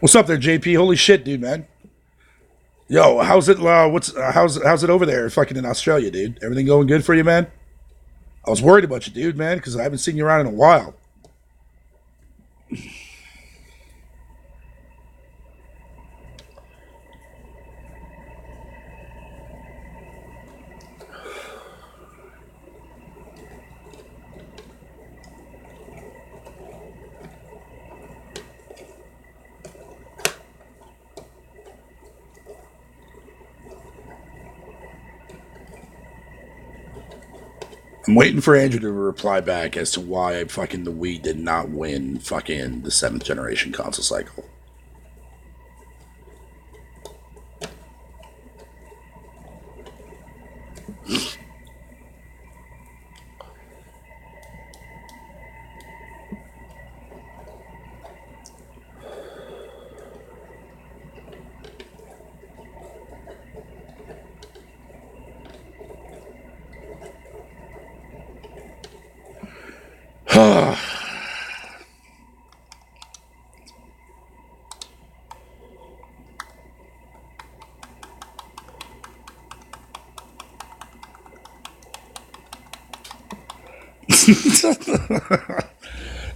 What's up there, JP? Holy shit, dude, man. Yo, how's it? How's it over there, fucking in Australia, dude? Everything going good for you, man? I was worried about you, dude, man, because I haven't seen you around in a while. I'm waiting for Andrew to reply back as to why fucking the Wii did not win fucking the 7th generation console cycle.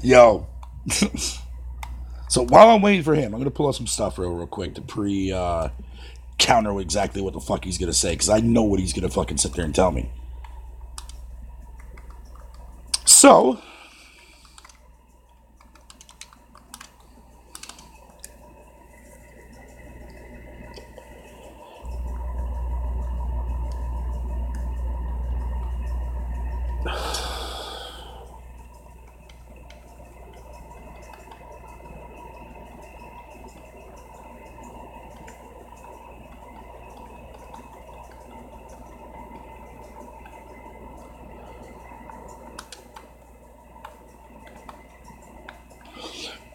Yo. So while I'm waiting for him, I'm going to pull out some stuff real quick to counter exactly what the fuck he's going to say, because I know what he's going to fucking sit there and tell me. So,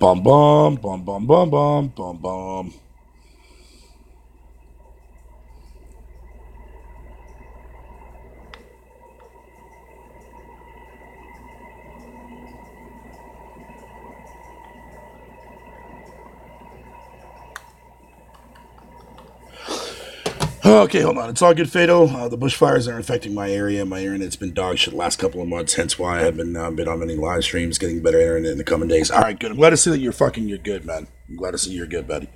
Bum bum bum bum bum bum bum bum. Okay, hold on. It's all good, Fado. The bushfires are affecting my area. My internet's been dog shit the last couple of months, hence why I haven't been on many live streams. Getting better internet in the coming days. All right, good. I'm glad to see that you're good, man. I'm glad to see you're good, buddy.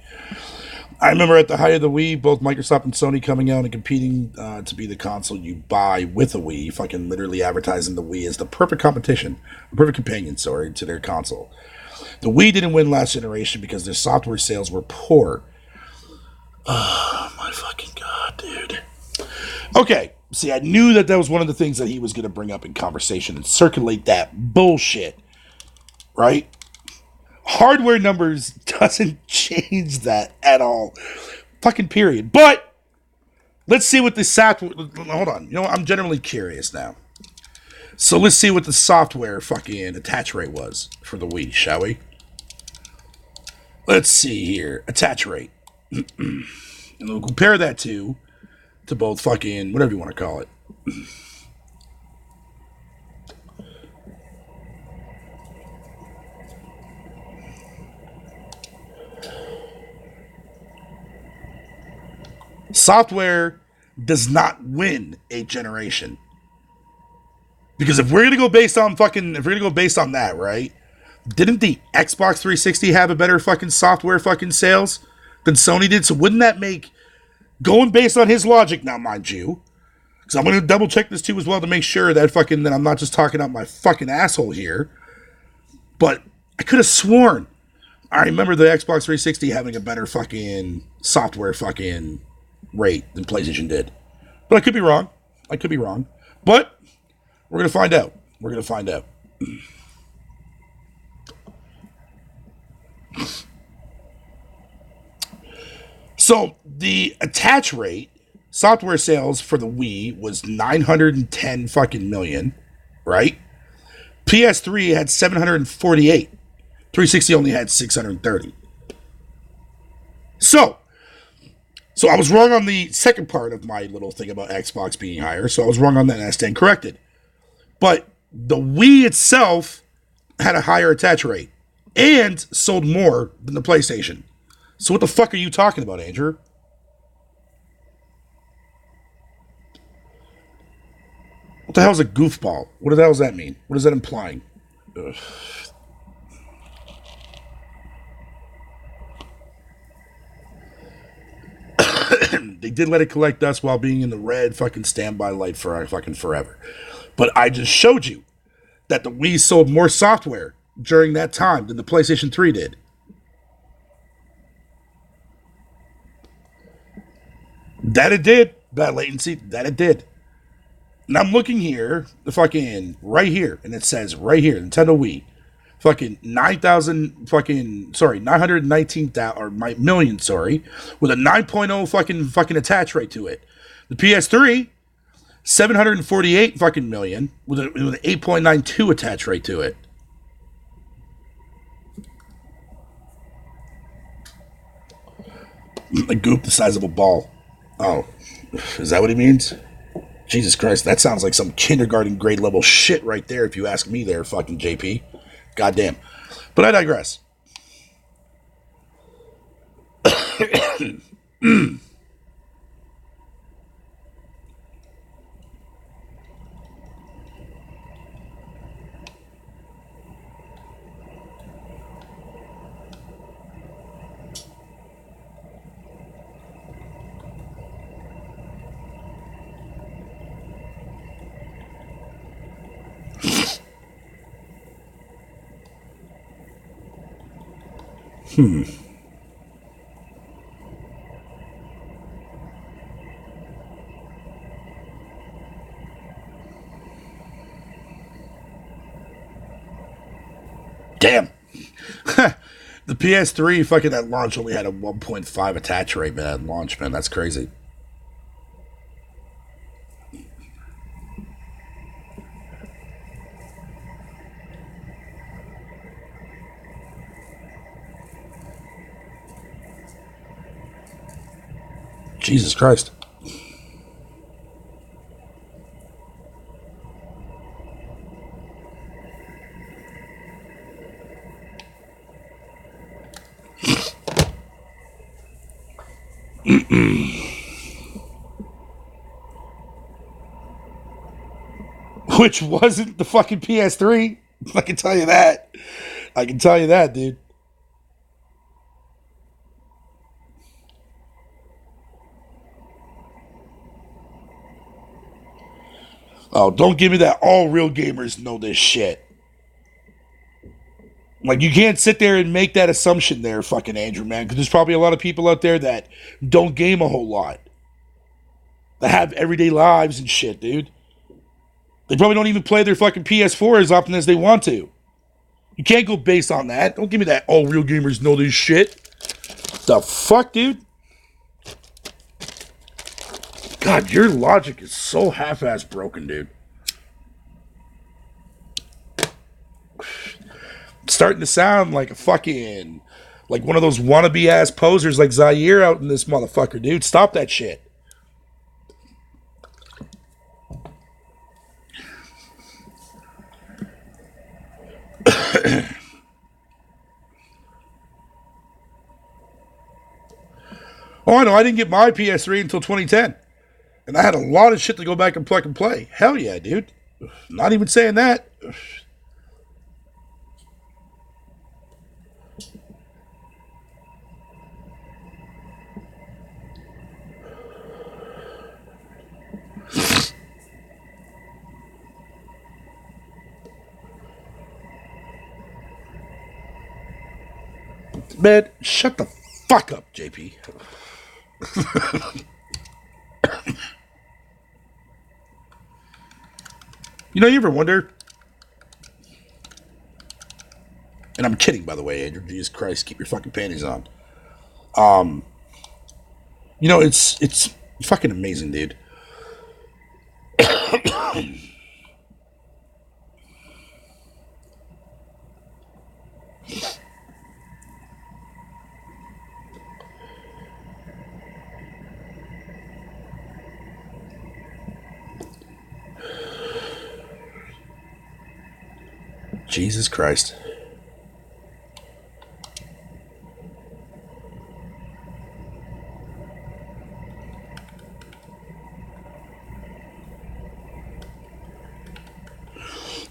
I remember at the height of the Wii, both Microsoft and Sony coming out and competing to be the console you buy with a Wii, fucking literally advertising the Wii as the perfect competition, the perfect companion, sorry, to their console. The Wii didn't win last generation because their software sales were poor. Oh my fucking god, dude. Okay, see, I knew that was one of the things that he was going to bring up in conversation and circulate that bullshit, right? Hardware numbers doesn't change that at all. Fucking period. But let's see what the software. Hold on. You know what? I'm generally curious now. So let's see what the software fucking attach rate was for the Wii, shall we? Let's see here. Attach rate. And we'll compare that to both fucking whatever you want to call it. Software does not win a generation. Because if we're gonna go based on that, right? Didn't the Xbox 360 have a better fucking software fucking sales than Sony did? So wouldn't that make, going based on his logic now, mind you, because I'm gonna double check this too as well to make sure that I'm not just talking out my fucking asshole here. But I could have sworn I remember the Xbox 360 having a better fucking software fucking rate than PlayStation did. But I could be wrong. But we're going to find out. So the attach rate, software sales for the Wii was 910 fucking million, right? PS3 had 748. 360 only had 630. So I was wrong on the second part of my little thing about Xbox being higher. So I was wrong on that and I stand corrected. But the Wii itself had a higher attach rate and sold more than the PlayStation. So what the fuck are you talking about, Andrew? What the hell is a goofball? What the hell does that mean? What is that implying? Ugh. They did let it collect dust while being in the red fucking standby light for fucking forever. But I just showed you that the Wii sold more software during that time than the PlayStation 3 did. That it did. Bad latency. That it did. And I'm looking here, the fucking right here, and it says right here, Nintendo Wii, fucking 919,000 or million, sorry, with a 9.0 fucking attach rate to it. The PS3, 748 fucking million with an 8.92 attach rate to it. A goop the size of a ball. Oh, is that what he means? Jesus Christ, that sounds like some kindergarten grade level shit right there, if you ask me there, fucking JP. Goddamn. But I digress. Damn. The PS3 fucking at launch only had a 1.5 attach rate, man, at launch, man. That's crazy. Jesus Christ. Which wasn't the fucking PS3. I can tell you that. I can tell you that, dude. Oh, don't give me that all real gamers know this shit. Like, you can't sit there and make that assumption there, fucking Andrew, man, because there's probably a lot of people out there that don't game a whole lot. That have everyday lives and shit, dude. They probably don't even play their fucking PS4 as often as they want to. You can't go based on that. Don't give me that all real gamers know this shit. The fuck, dude? God, your logic is so half-ass broken, dude. Starting to sound like a fucking, like one of those wannabe ass posers like Zaire out in this motherfucker, dude. Stop that shit. Oh, I know. I didn't get my PS3 until 2010. And I had a lot of shit to go back and plug and play. Hell yeah, dude. Not even saying that. Man, shut the fuck up, JP. You know, you ever wonder? And I'm kidding, by the way, Andrew. Jesus Christ, keep your fucking panties on. You know, it's fucking amazing, dude. Jesus Christ.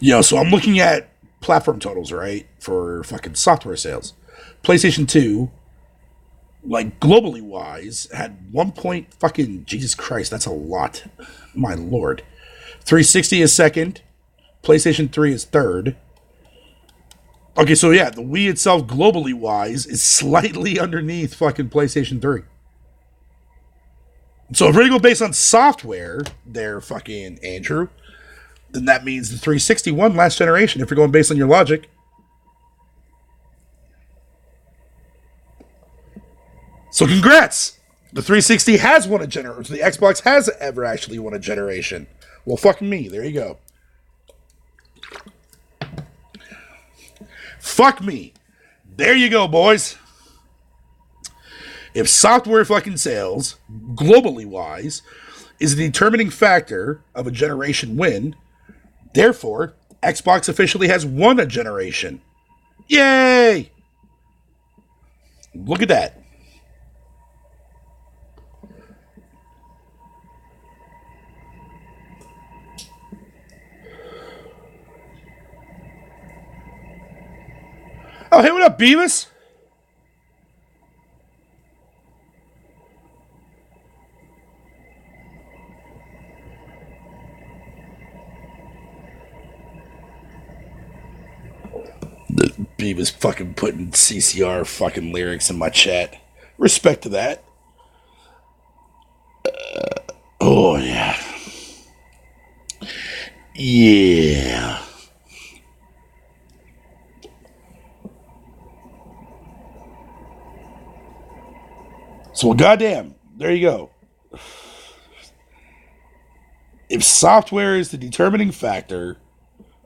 Yo, so I'm looking at platform totals, right, for fucking software sales. PlayStation 2, like globally wise, had 1 point fucking Jesus Christ, that's a lot. My lord. 360 is second. PlayStation 3 is third. Okay, so yeah, the Wii itself, globally wise, is slightly underneath fucking PlayStation 3. So if we're gonna go based on software, there, fucking Andrew, then that means the 361 last generation, if you're going based on your logic. So congrats! The 360 has won a generation. The Xbox has ever actually won a generation. Well, fucking me. There you go. Fuck me. There you go, boys. If software fucking sales, globally wise, is a determining factor of a generation win, therefore, Xbox officially has won a generation. Yay! Look at that. Oh, hey, what up, Beavis? Beavis fucking putting CCR fucking lyrics in my chat. Respect to that. Oh, yeah. Yeah. So, well, goddamn, there you go. If software is the determining factor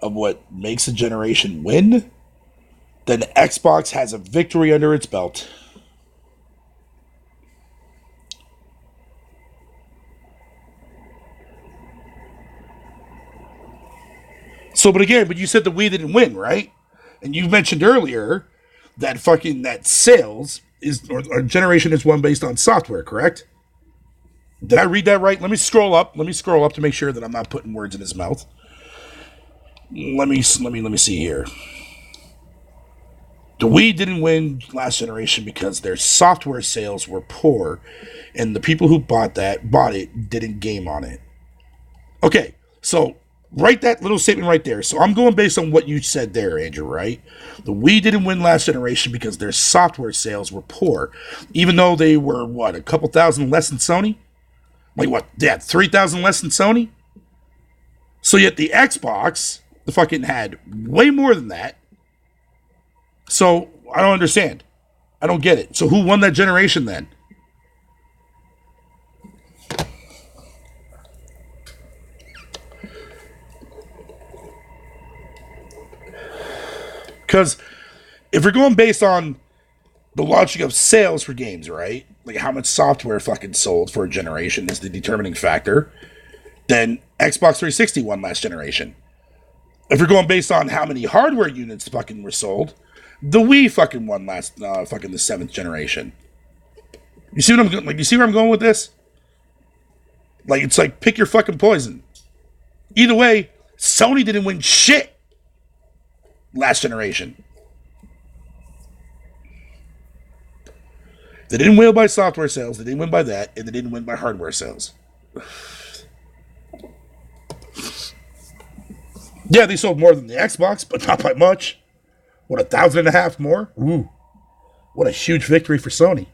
of what makes a generation win, then Xbox has a victory under its belt. So, but you said the Wii didn't win, right? And you mentioned earlier that that sales is or generation is one based on software, correct? Did I read that right? Let me scroll up. Let me scroll up to make sure that I'm not putting words in his mouth. Let me see here. The Wii didn't win last generation because their software sales were poor, and the people who bought it didn't game on it. Okay, so write that little statement right there. So I'm going based on what you said there, Andrew, right? The Wii didn't win last generation because their software sales were poor, even though they were, what, a couple thousand less than Sony? Like what, they had 3,000 less than Sony? So yet the Xbox, the fucking had way more than that. So I don't understand. I don't get it. So who won that generation then? Because if we're going based on the logic of sales for games, right? Like how much software fucking sold for a generation is the determining factor, then Xbox 360 won last generation. If we're going based on how many hardware units fucking were sold, the Wii fucking won last fucking the 7th generation. You see what I'm like? You see where I'm going with this? Like it's like pick your fucking poison. Either way, Sony didn't win shit last generation. They didn't win by software sales. They didn't win by that, and they didn't win by hardware sales. Yeah, they sold more than the Xbox, but not by much. What, 1,500 more? Ooh. What a huge victory for Sony.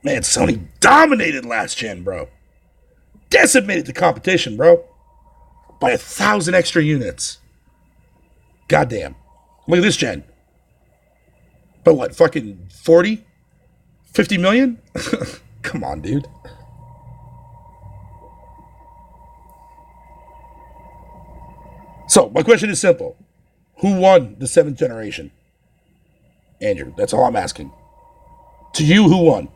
Man, Sony dominated last gen, bro. Decimated the competition, bro. By 1,000 extra units. Goddamn. Look at this gen. But what, fucking 40? 50 million? Come on, dude. So, my question is simple. Who won the 7th generation? Andrew, that's all I'm asking. To you, who won?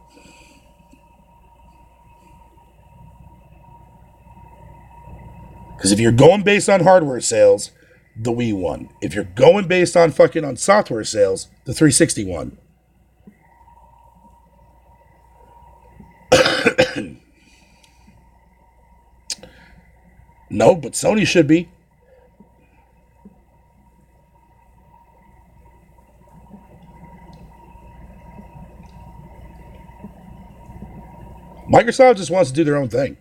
Because if you're going based on hardware sales, the Wii won. If you're going based on fucking on software sales, the 360 won. No, but Sony should be. Microsoft just wants to do their own thing.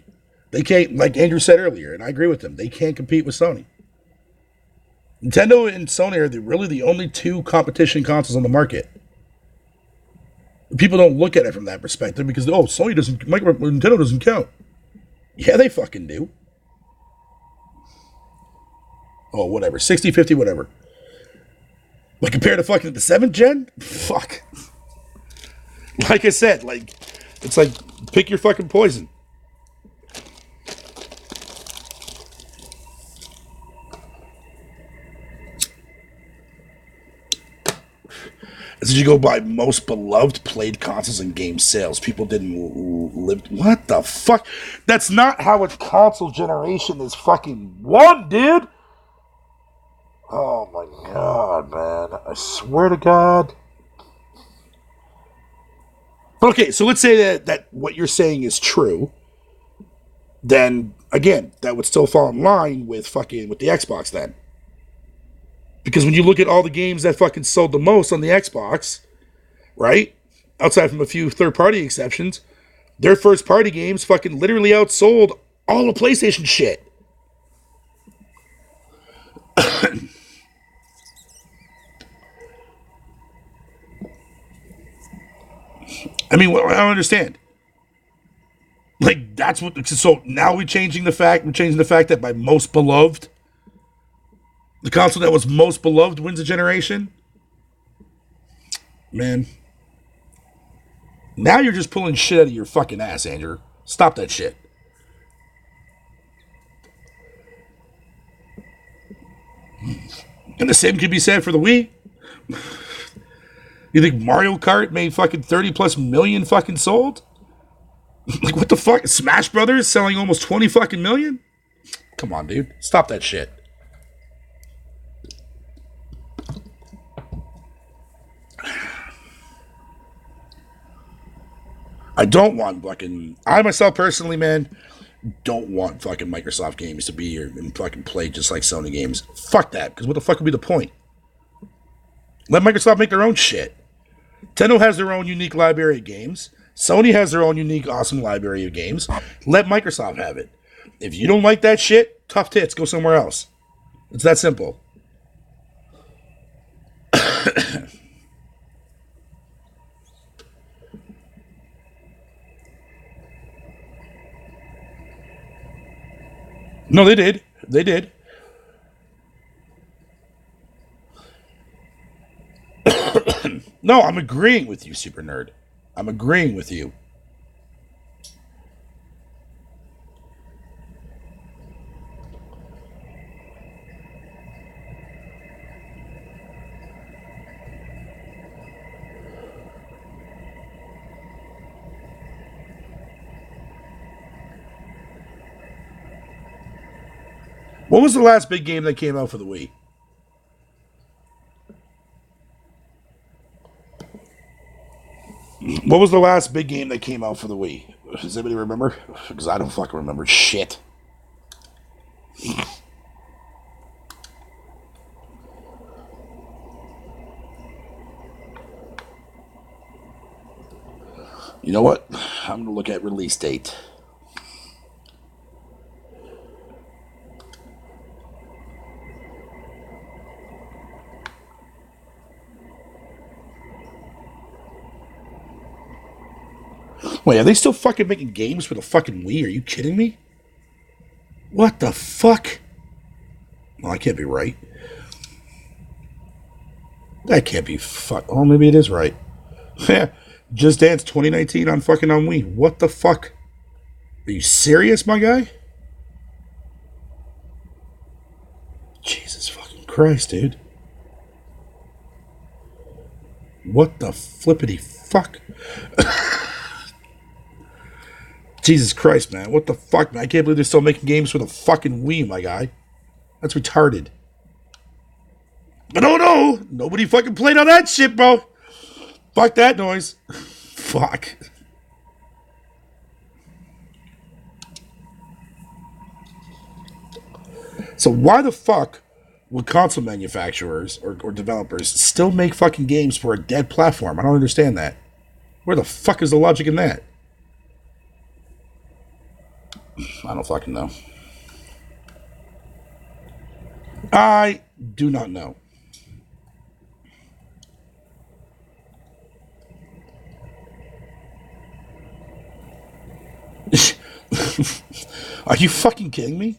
They can't, like Andrew said earlier, and I agree with him, they can't compete with Sony. Nintendo and Sony are really the only two competition consoles on the market. People don't look at it from that perspective because, Nintendo doesn't count. Yeah, they fucking do. Oh, whatever. 60, 50, whatever. But compared to fucking the 7th gen? Fuck. Like I said, it's like, pick your fucking poison. As you go by most beloved played consoles and game sales, people didn't live. What the fuck? That's not how a console generation is fucking won, dude. Oh my god, man. I swear to God. But okay, so let's say that what you're saying is true. Then, again, that would still fall in line with the Xbox then. Because when you look at all the games that fucking sold the most on the Xbox, right? Outside from a few third-party exceptions, their first-party games fucking literally outsold all the PlayStation shit. I mean, I don't understand. Like, that's what... So now we're changing the fact that by most beloved... The console that was most beloved wins a generation? Man. Now you're just pulling shit out of your fucking ass, Andrew. Stop that shit. And the same could be said for the Wii. You think Mario Kart made fucking 30 plus million fucking sold? Like, what the fuck? Smash Brothers selling almost 20 fucking million? Come on, dude. Stop that shit. I don't want fucking. I myself personally, man, don't want fucking Microsoft games to be here and fucking play just like Sony games. Fuck that. Because what the fuck would be the point? Let Microsoft make their own shit. Nintendo has their own unique library of games. Sony has their own unique, awesome library of games. Let Microsoft have it. If you don't like that shit, tough tits. Go somewhere else. It's that simple. No, they did. They did. No, I'm agreeing with you, Super Nerd. I'm agreeing with you. What was the last big game that came out for the Wii? What was the last big game that came out for the Wii? Does anybody remember? Because I don't fucking remember shit. You know what? I'm going to look at release date. Wait, are they still fucking making games for the fucking Wii? Are you kidding me? What the fuck? Well, I can't be right. That can't be fuck. Oh, maybe it is right. Just Dance 2019 on fucking on Wii. What the fuck? Are you serious, my guy? Jesus fucking Christ, dude. What the flippity fuck? Jesus Christ, man. What the fuck, man? I can't believe they're still making games for the fucking Wii, my guy. That's retarded. But oh no! Nobody fucking played on that shit, bro. Fuck that noise. Fuck. So why the fuck would console manufacturers or developers still make fucking games for a dead platform? I don't understand that. Where the fuck is the logic in that? I don't fucking know. I do not know. Are you fucking kidding me?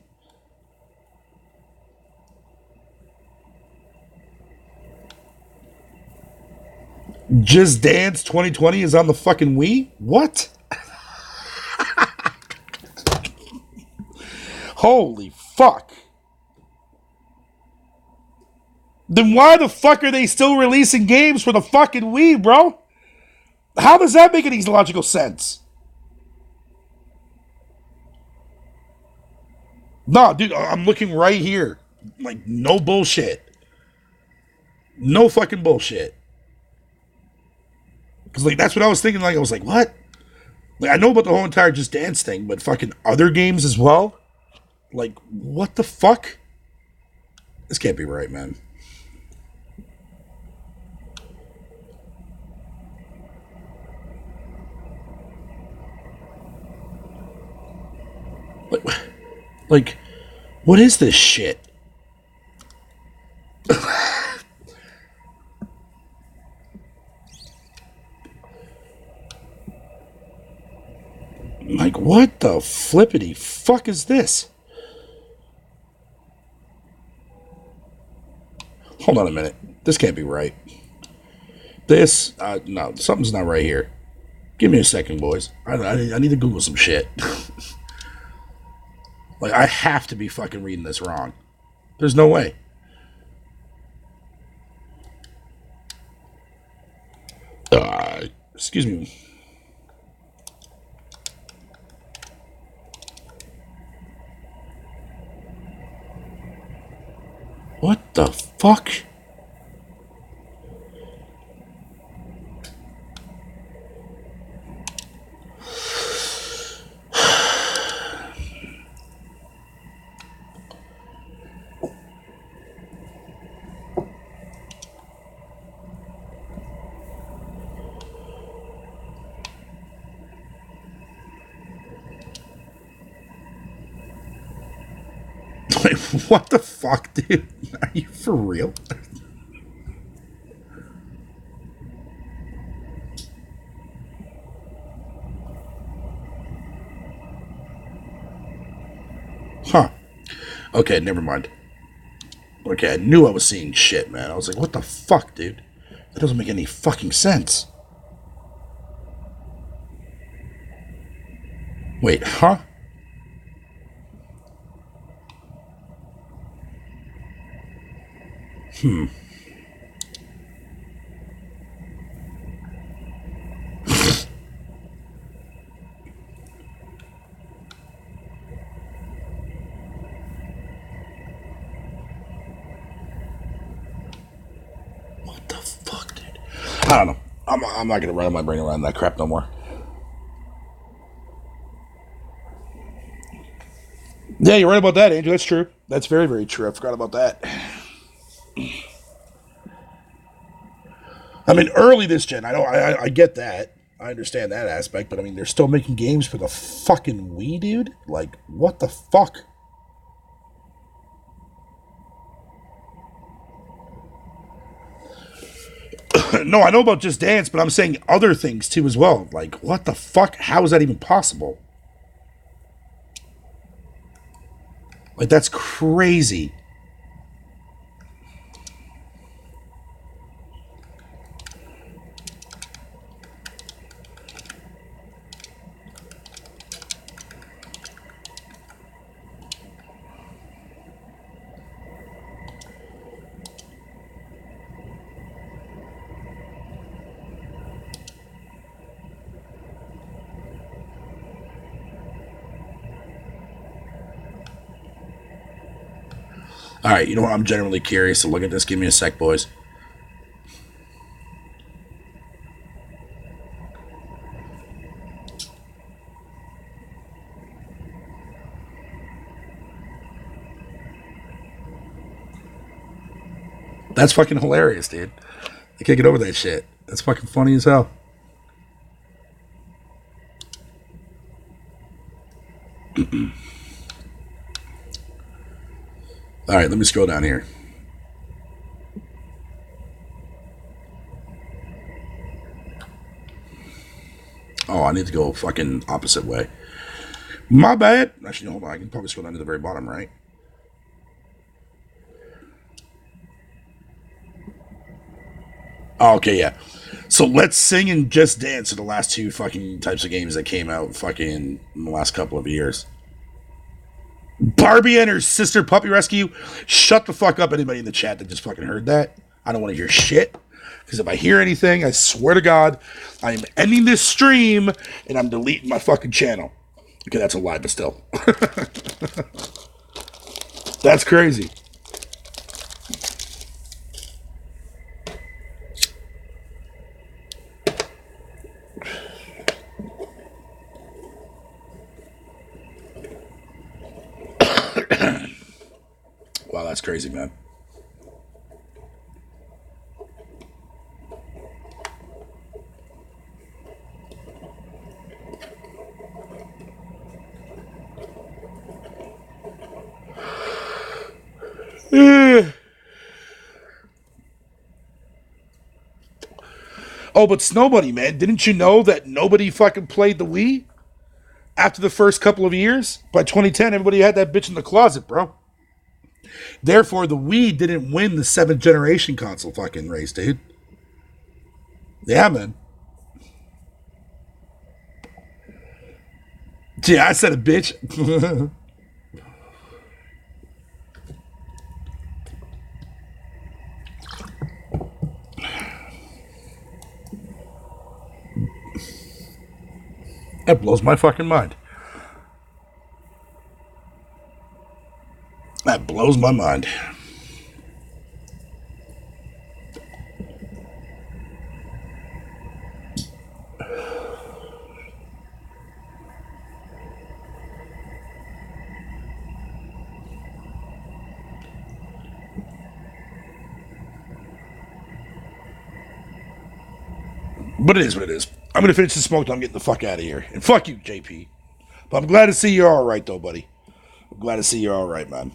Just Dance 2020 is on the fucking Wii? What? Holy fuck. Then why the fuck are they still releasing games for the fucking Wii, bro? How does that make any logical sense? No, dude, I'm looking right here. Like, no bullshit. No fucking bullshit. Because, like, that's what I was thinking. Like, I was like, what? Like, I know about the whole entire Just Dance thing, but fucking other games as well? Like, what the fuck? This can't be right, man. Like, what is this shit? Like, what the flippity fuck is this? Hold on a minute. This can't be right. This, no, something's not right here. Give me a second, boys. I need to Google some shit. Like, I have to be fucking reading this wrong. There's no way. Excuse me. What the fuck? Like, what the fuck, dude? Are you for real? Huh. Okay, never mind. Okay, I knew I was seeing shit, man. I was like, what the fuck, dude? That doesn't make any fucking sense. Wait, huh? What the fuck, dude? I don't know. I'm not gonna run my brain around that crap no more. Yeah, you're right about that, Andrew. That's true. That's very, very true. I forgot about that. I mean, early this gen, I get that. I understand that aspect, but I mean, they're still making games for the fucking Wii, dude. Like, what the fuck? No, I know about Just Dance, but I'm saying other things too as well. Like, what the fuck? How is that even possible? Like, that's crazy. All right, you know what? I'm genuinely curious to look at this. Give me a sec, boys. That's fucking hilarious, dude. I can't get over that shit. That's fucking funny as hell. All right, let me scroll down here. Oh, I need to go fucking opposite way. My bad. Actually, hold on. I can probably scroll down to the very bottom, right? Oh, okay, yeah. So Let's Sing and Just Dance are the last two fucking types of games that came out fucking in the last couple of years. Barbie and her sister puppy rescue. Shut the fuck up, anybody in the chat that just fucking heard that. I don't want to hear shit. Because if I hear anything, I swear to God, I am ending this stream and I'm deleting my fucking channel. Okay, that's a lie, but still. That's crazy. Wow, that's crazy, man. Oh, but Snowbunny, man, didn't you know that nobody fucking played the Wii after the first couple of years? By 2010, everybody had that bitch in the closet, bro. Therefore, the Wii didn't win the seventh generation console fucking race, dude. Yeah, man. Yeah, I said a bitch. That blows my fucking mind. That blows my mind. But it is what it is. I'm going to finish the smoke. I'm getting the fuck out of here. And fuck you, JP. But I'm glad to see you're all right, though, buddy. I'm glad to see you're all right, man.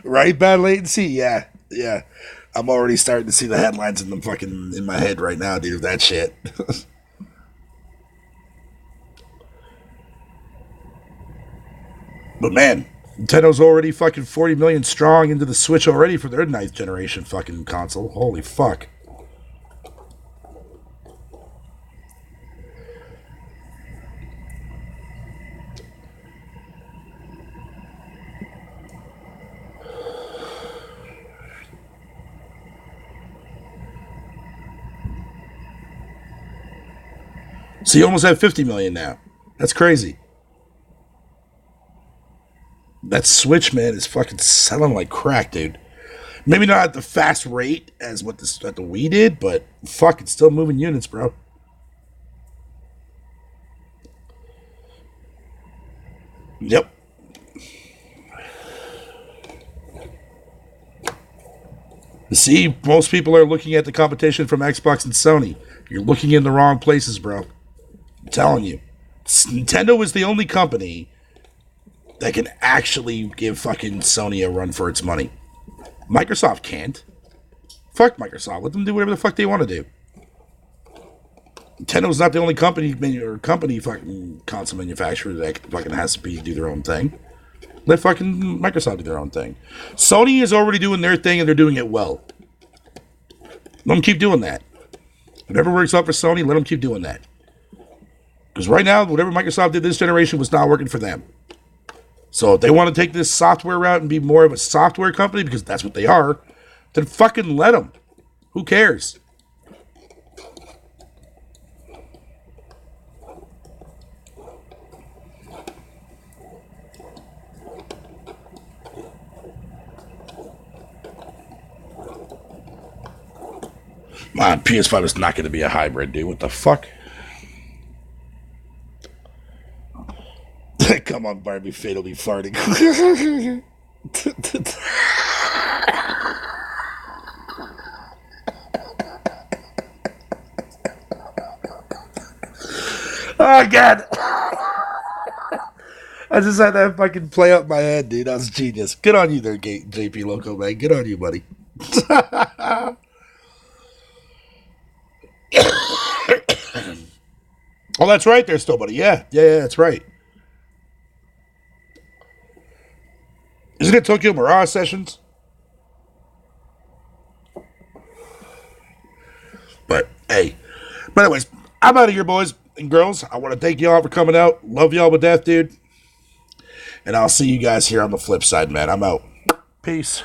Right, bad latency. Yeah, yeah. I'm already starting to see the headlines in the fucking in my head right now, dude. Of that shit. But man, Nintendo's already fucking 40 million strong into the Switch already for their ninth generation fucking console. Holy fuck. So you almost have 50 million now. That's crazy. That Switch, man, is fucking selling like crack, dude. Maybe not at the fast rate as what the Wii did, but fuck, it's still moving units, bro. Yep. See, most people are looking at the competition from Xbox and Sony. You're looking in the wrong places, bro. I'm telling you. Nintendo is the only company that can actually give fucking Sony a run for its money. Microsoft can't. Fuck Microsoft. Let them do whatever the fuck they want to do. Nintendo's not the only company or company fucking console manufacturer that fucking has to do their own thing. Let fucking Microsoft do their own thing. Sony is already doing their thing and they're doing it well. Let them keep doing that. Whatever works out for Sony, let them keep doing that. Because right now, whatever Microsoft did this generation was not working for them. So if they want to take this software route and be more of a software company, because that's what they are, then fucking let them. Who cares? Man, PS5 is not going to be a hybrid, dude. What the fuck? Come on, Barbie, Fate will be farting. Oh, God. I just had that fucking play up my head, dude. That was genius. Good on you there, JP Loco, man. Good on you, buddy. Oh, that's right there still, buddy. Yeah, that's right. Isn't it Tokyo Mirage Sessions? But, hey. But anyways, I'm out of here, boys and girls. I want to thank y'all for coming out. Love y'all with death, dude. And I'll see you guys here on the flip side, man. I'm out. Peace.